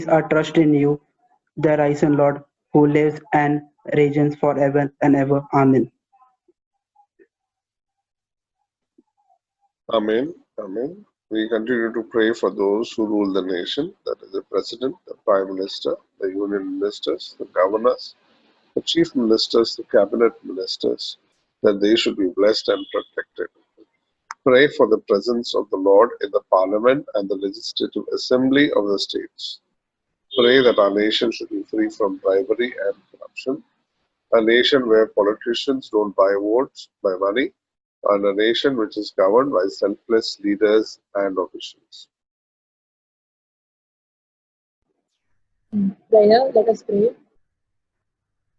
our trust in you, the risen Lord, who lives and reigns forever and ever. Amen. Amen. Amen. We continue to pray for those who rule the nation, that is the President, the Prime Minister, the Union Ministers, the Governors, the Chief Ministers, the Cabinet Ministers, that they should be blessed and protected. Pray for the presence of the Lord in the Parliament and the Legislative Assembly of the states. pray that our nation should be free from bribery and corruption, a nation where politicians don't buy votes by money, and a nation which is governed by selfless leaders and officials. Prayer, let us pray.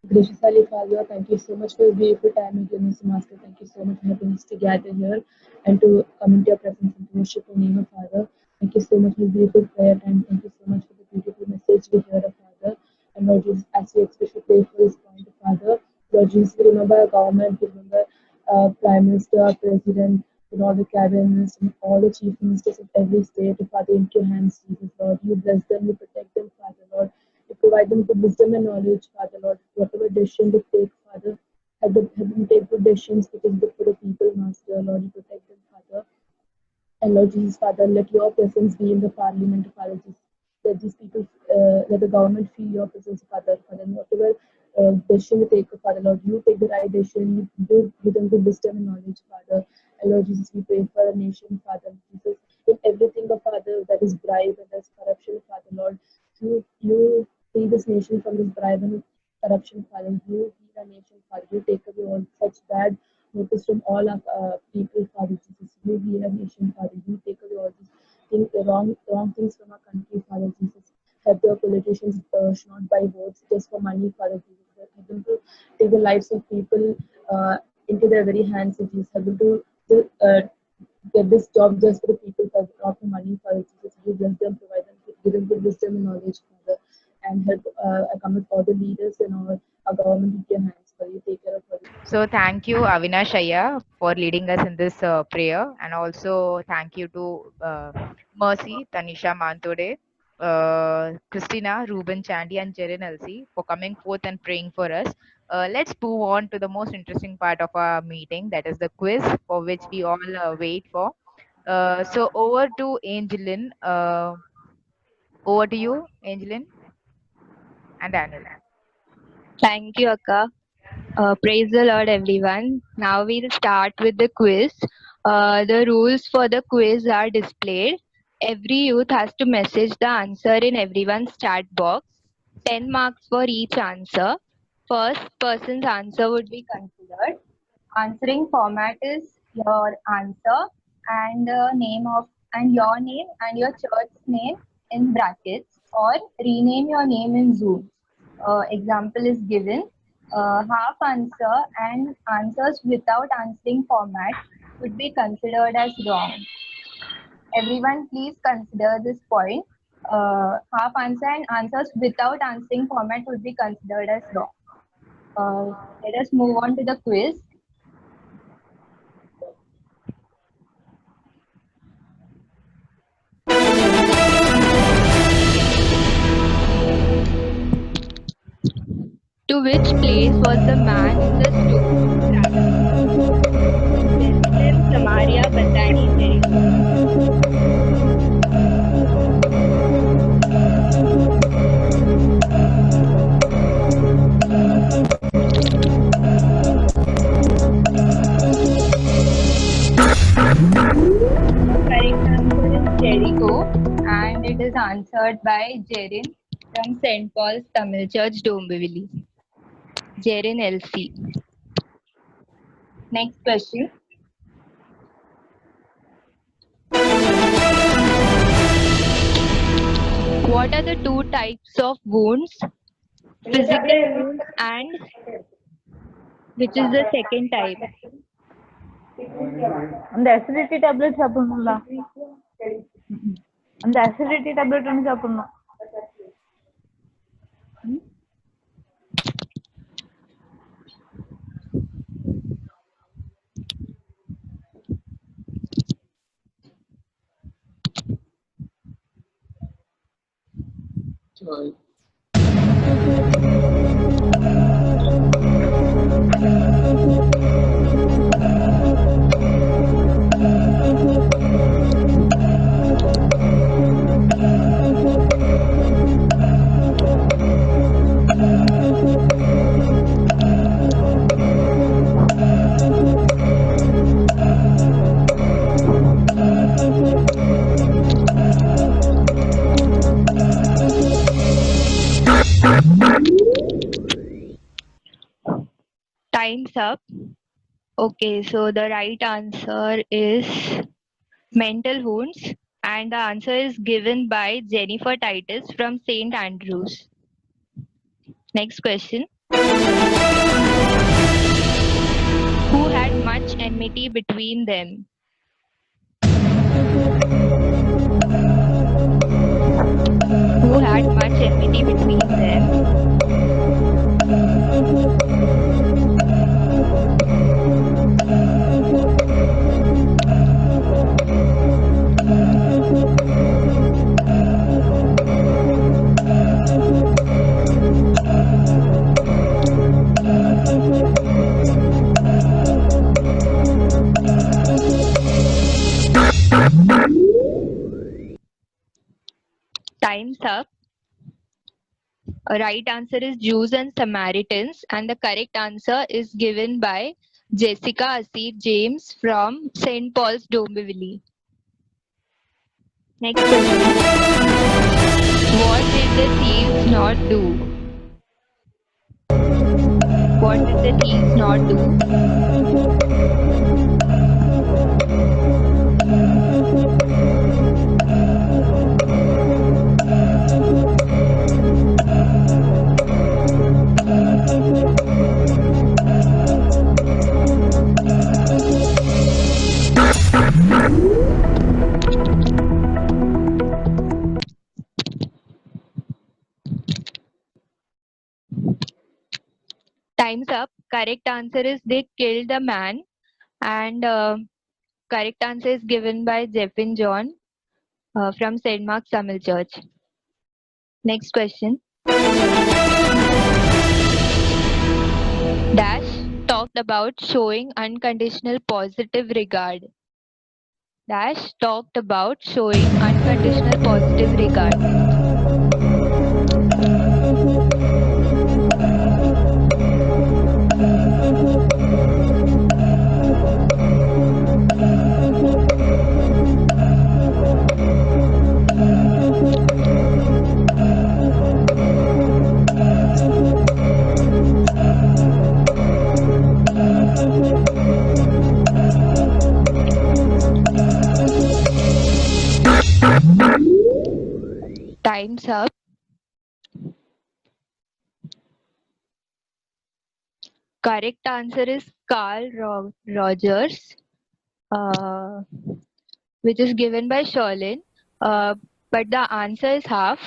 Gracious Holy Father, thank you so much for the beautiful time and goodness, Master. Thank you so much for helping us to gather here and to come into your presence and to worship your name, Father. Thank you so much for the beautiful prayer time. Thank you so much for the beautiful message we heard, Father. And Lord Jesus, as we especially pray for this point, Father, Lord Jesus, we remember our government, we remember Prime Minister, our President, and all the cabinets and all the chief ministers of every state, Father, into your hands, Jesus, Lord. You bless them, you protect them, Father, Lord. You provide them with wisdom and knowledge, Father, Lord. Whatever decision they take, Father, have them take good decisions which is good for the people, Master, Lord. You protect them, Father. And Lord Jesus, Father, let your presence be in the parliament, Father Jesus. Let these people, let the government feel your presence, Father. Father, and whatever decision they take, Father, Lord, you take the right decision. You do give them good wisdom and knowledge, Father. And Lord Jesus, we pray for a nation, Father Jesus, in everything, Father, that is bribe and that is corruption, Father, Lord. You free this nation from this bribe and corruption, Father. You heal our nation, Father. You take away all such bad notice from all our people, Father Jesus. You heal our nation, Father. You take away all these things, wrong things from our country, Father Jesus. Help the politicians not buy votes just for money, Father Jesus. Help them to take the lives of people into their very hands, Jesus. Help them to get this job just for the people, Father, not for money, Father Jesus. You bless them, provide them, give them good wisdom and knowledge, Father. And help come with all the leaders and all our government into your hands, Father. You take care of it. So thank you, Avinash Ayya, for leading us in this prayer, and also thank you to Mercy, Tanisha Mantode, Christina, Ruben Chandy, and Jerin Elsie for coming forth and praying for us. Let's move on to the most interesting part of our meeting, that is the quiz, for which we all wait for. So over to Angelin. Over to you, Angelin and Daniel. Thank you, Akka. Praise the Lord, everyone. Now we'll start with the quiz. The rules for the quiz are displayed. Every youth has to message the answer in everyone's chat box. 10 marks for each answer. First person's answer would be considered. Answering format is your answer and your name and your church name in brackets, or rename your name in Zoom. Example is given. Half answer and answers without answering format would be considered as wrong. Everyone please consider this point. Half answer and answers without answering format would be considered as wrong. Let us move on to the quiz. To which place was the man in the stone traveling? Jerusalem, Samaria, Bethany, Jericho. Correct answer is Jericho, and it is answered by Jerin from St. Paul's Tamil Church, Dombivli. Jerin LC. Next question. What are the two types of wounds? Physical wounds and which is the second type? அந்த acidity tablet சாப்பிடணும்ல அந்த acidity tablet ஒன்னு சாப்பிடணும் Time's up. Okay, so the right answer is mental wounds, and the answer is given by Jennifer Titus from St. Andrews. Next question. Who had much enmity between them? Who had much enmity between them? Time's up. A right answer is Jews and Samaritans, and the correct answer is given by Jessica Asif James from St. Paul's, Dombivli. Next question. What did the thieves not do? What did the thieves not do? Time's up. Correct answer is they killed the man, and correct answer is given by Jeffin John from St. Mark's Tamil Church. Next question. Dash talked about showing unconditional positive regard. Dash talked about showing unconditional positive regard. Time's up. Correct answer is Carl Rogers, which is given by Sherlin, but the answer is half.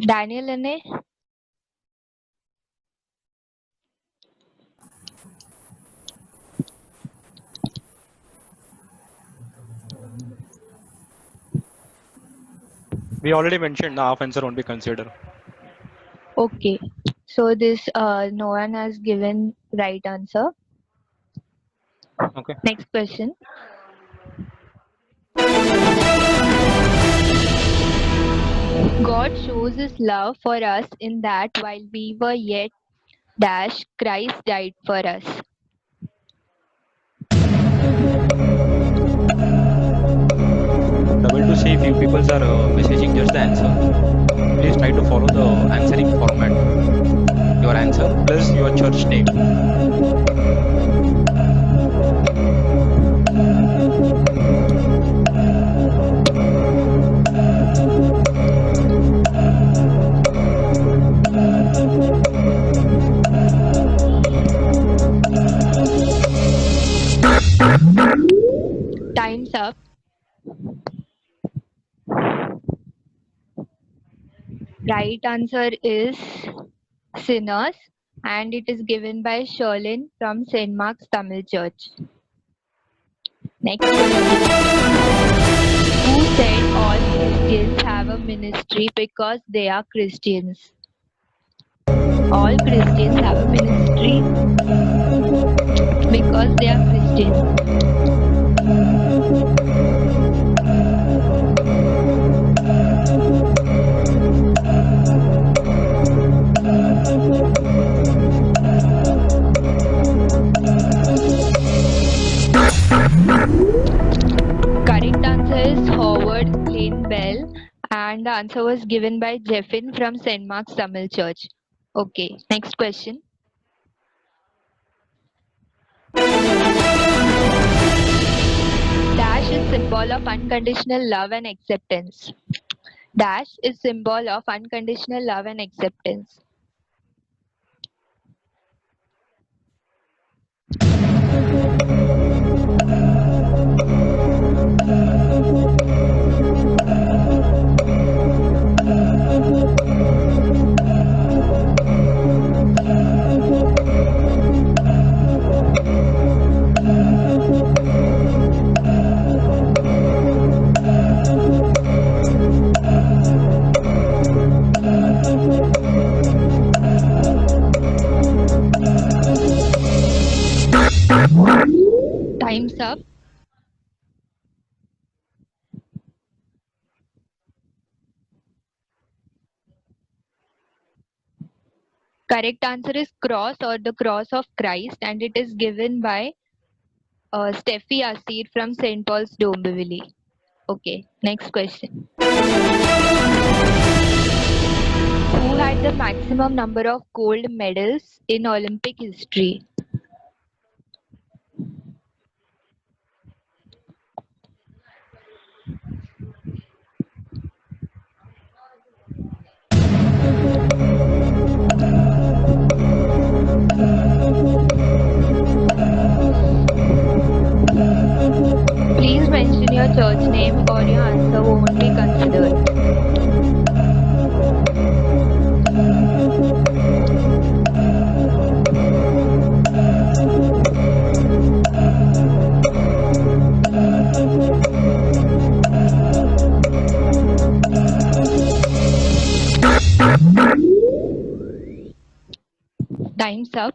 Daniel Lene. We already mentioned the half answer won't be considered. Okay, so this no one has given right answer. Okay. Next question. God shows his love for us in that while we were yet dash, Christ died for us. Double to see if you people are messaging just the answer. Please try to follow the answering format. Your answer plus your church name. Time's up. Right answer is sinners, and it is given by Sherlin from St. Mark's Tamil Church. Next question. Who said all Christians have a ministry because they are Christians? All Christians have a ministry because they are Christians. and the answer was given by Jeffin from St. Mark's Tamil Church. Okay, next question. Dash is symbol of unconditional love and acceptance. Dash is symbol of unconditional love and acceptance. Time's up. Correct answer is cross or the cross of Christ, and it is given by Steffi Asir from St. Paul's Dombivli. Okay, next question. Who had the maximum number of gold medals in Olympic history? Please mention your church name or your answer won't be considered. Time's up.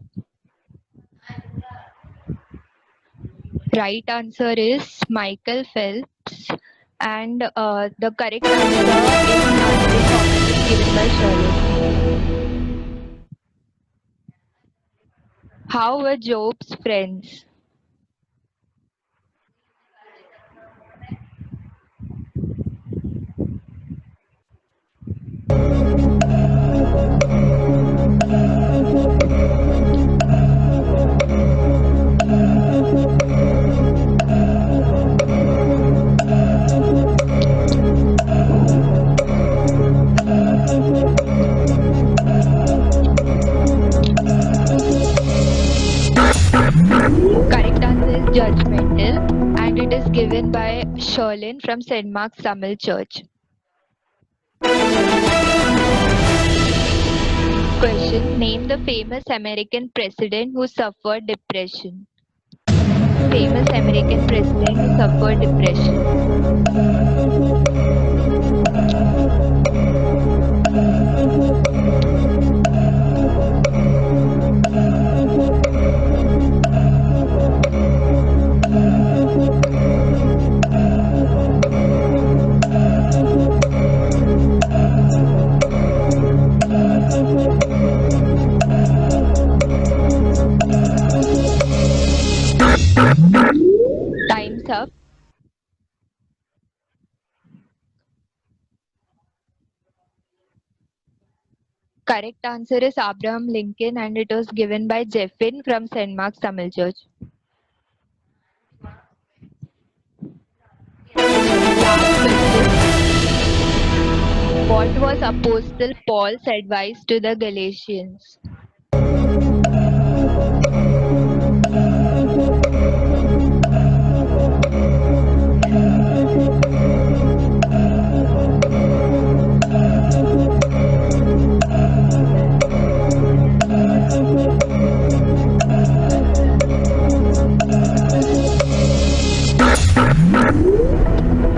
Right answer is Michael Phelps, and the correct answer is given by Shirley. How were Job's friends? Correct answer is judgmental, and it is given by Sherlyn from St. Mark's Tamil Church. Question: name the famous American president who suffered depression. Famous American president who suffered depression. Time's up. Correct answer is Abraham Lincoln, and it was given by Jeffin from St. Mark's Tamil Church. Last question. What was Apostle Paul's advice to the Galatians?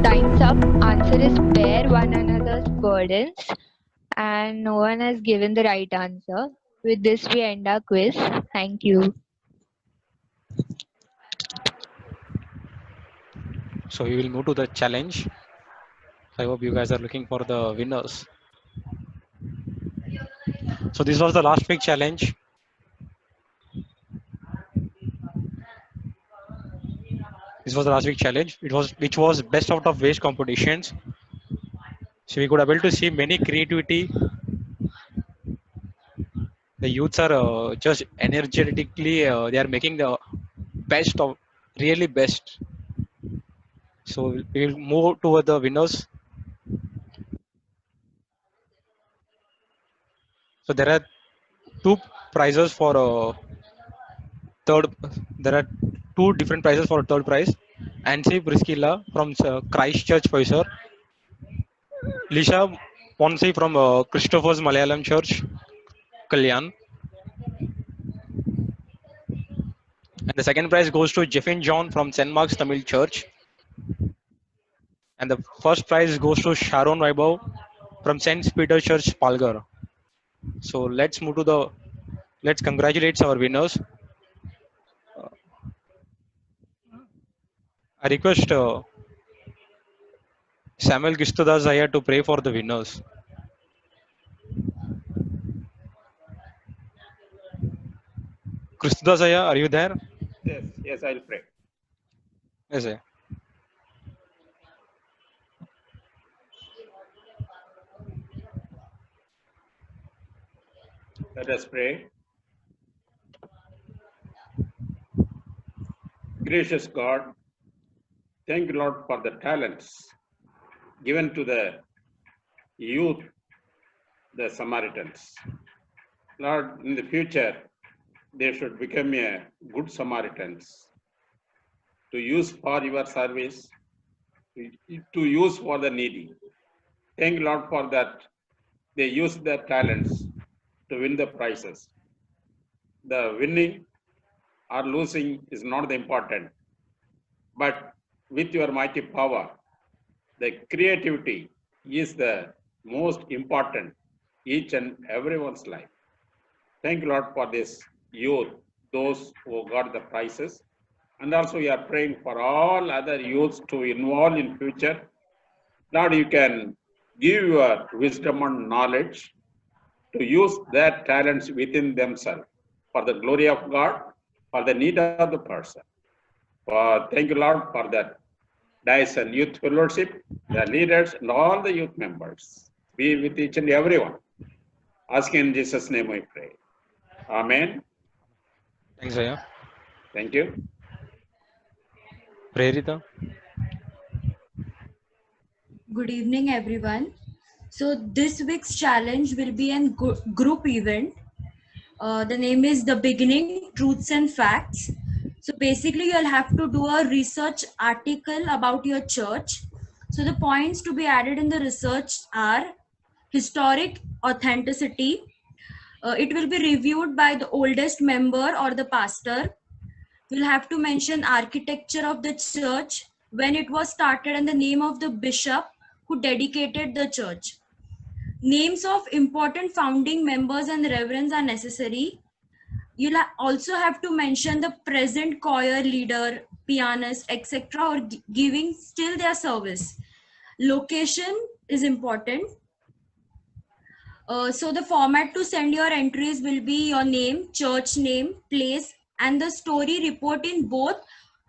Time's up. Answer is bear one another's burdens, and no one has given the right answer. With this, we end our quiz. Thank you. So we will move to the challenge. I hope you guys are looking for the winners. So this was the last week challenge. This was the last week challenge. Which was best out of waste competitions. So we could able to see many creativity. The youths are just energetically they are making the best of really best. So we will move toward the winners. So there are two prizes for third. There are two different prizes for third prize. Ansi Priscilla from Christchurch Pfizer. Lisha Ponsi from Christopher's Malayalam Church, Kalyan. And the second prize goes to Jeffin John from St. Mark's Tamil Church. And the first prize goes to Sharon Vaibhav from St. Peter Church, Palgar. So let's move to let's congratulate our winners. I request Samuel Gistudas Zaya to pray for the winners. Gistudas Zaya, are you there? Yes, I'll pray. Yes, sir. Let us pray. Gracious God, thank you, Lord, for the talents given to the youth, the Samaritans. Lord, in the future, they should become a good Samaritans to use for your service, to use for the needy. Thank you, Lord, for that. They use their talents to win the prizes. The winning or losing is not the important, but with your mighty power, the creativity is the most important each and everyone's life. Thank you, Lord, for this youth, those who got the prizes. And also we are praying for all other youths to involve in future. Lord, you can give your wisdom and knowledge to use their talents within themselves for the glory of God, for the need of the person. Thank you, Lord, for that Dyson Youth Fellowship, the leaders, and all the youth members. Be with each and everyone. Asking in Jesus' name we pray. Amen. Thanks, Zaya. Thank you. Prerita. Good evening, everyone. So this week's challenge will be a group event. The name is The Beginning, Truths and Facts. So basically you'll have to do a research article about your church. So the points to be added in the research are historic authenticity. It will be reviewed by the oldest member or the pastor. You'll have to mention architecture of the church, when it was started, and the name of the bishop who dedicated the church. Names of important founding members and reverends are necessary. You'll also have to mention the present choir leader, pianist, etc., or giving still their service. Location is important. So the format to send your entries will be your name, church name, place, and the story report in both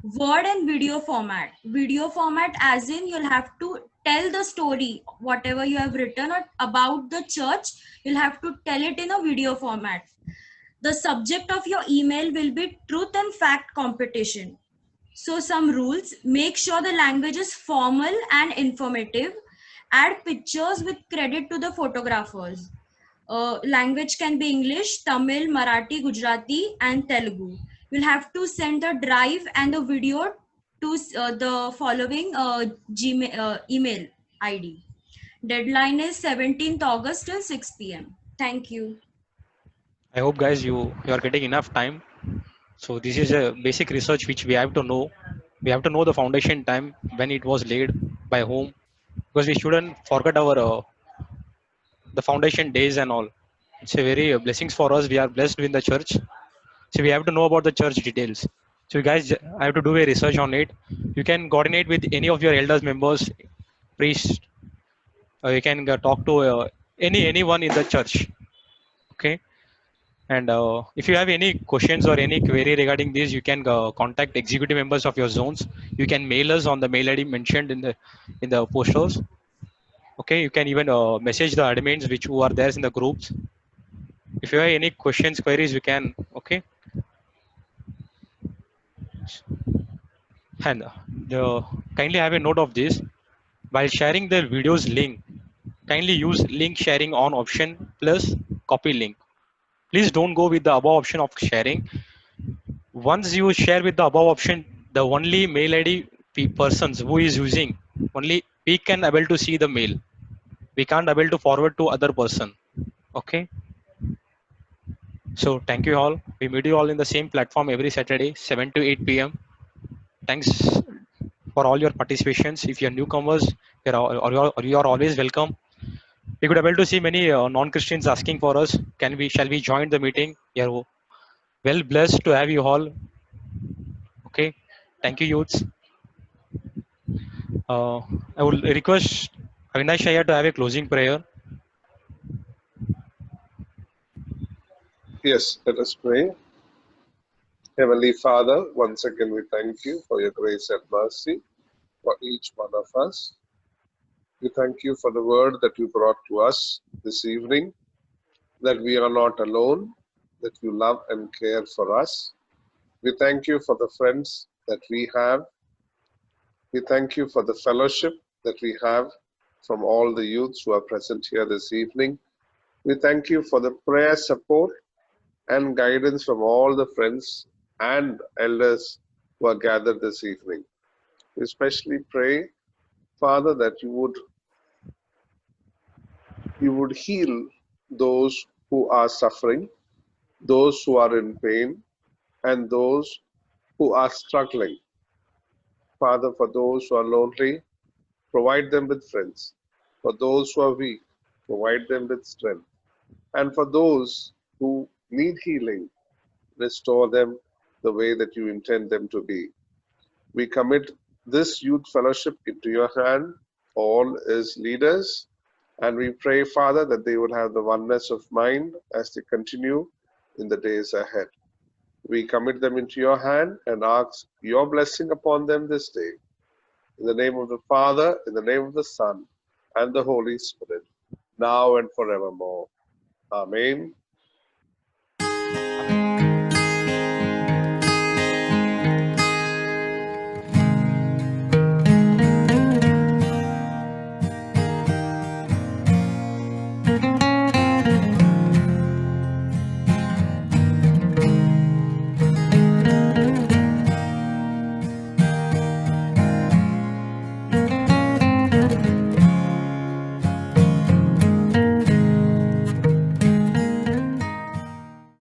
word and video format. Video format as in you'll have to tell the story, whatever you have written about the church, you'll have to tell it in a video format. The subject of your email will be truth and fact competition. So some rules: make sure the language is formal and informative. Add pictures with credit to the photographers. Language can be English, Tamil, Marathi, Gujarati, and Telugu. You'll have to send the drive and the video to the following email ID. Deadline is 17th August till 6 p.m. Thank you. I hope, guys, you are getting enough time. So this is a basic research which we have to know. We have to know the foundation time, when it was laid, by whom, because we shouldn't forget our the foundation days and all. It's a very blessings for us. We are blessed with the church, so we have to know about the church details. So you guys have to do a research on it. You can coordinate with any of your elders, members, priests. You can talk to anyone in the church. Okay. And if you have any questions or any query regarding this, you can contact executive members of your zones. You can mail us on the mail ID mentioned in the posters. Okay, you can even message the admins which who are there in the groups. If you have any questions, queries, you can. Okay, and kindly have a note of this. While sharing the videos link, kindly use link sharing on option plus copy link. Please don't go with the above option of sharing. Once you share with the above option, the only mail ID persons who is using, only we can able to see the mail. We can't able to forward to other person. Okay. So thank you all. We meet you all in the same platform every Saturday, 7 to 8 p.m. Thanks for all your participations. If you're newcomers, you are always welcome. We could able to see many non-Christians asking for us. Shall we join the meeting? You're well blessed to have you all. Okay. Thank you, youths. I will request Avinash Iyer to have a closing prayer. Yes, let us pray. Heavenly Father, once again we thank you for your grace and mercy for each one of us. We thank you for the word that you brought to us this evening, that we are not alone, that you love and care for us. We thank you for the friends that we have. We thank you for the fellowship that we have from all the youths who are present here this evening. We thank you for the prayer support and guidance from all the friends and elders who are gathered this evening. We especially pray, Father, that you would heal those who are suffering, those who are in pain, and those who are struggling. Father, for those who are lonely, provide them with friends. For those who are weak, provide them with strength. And for those who need healing, restore them the way that you intend them to be. We commit this youth fellowship into your hand, all as leaders, and we pray, Father, that they would have the oneness of mind as they continue in the days ahead. We commit them into your hand and ask your blessing upon them this day. In the name of the Father, in the name of the Son, and the Holy Spirit, now and forevermore. Amen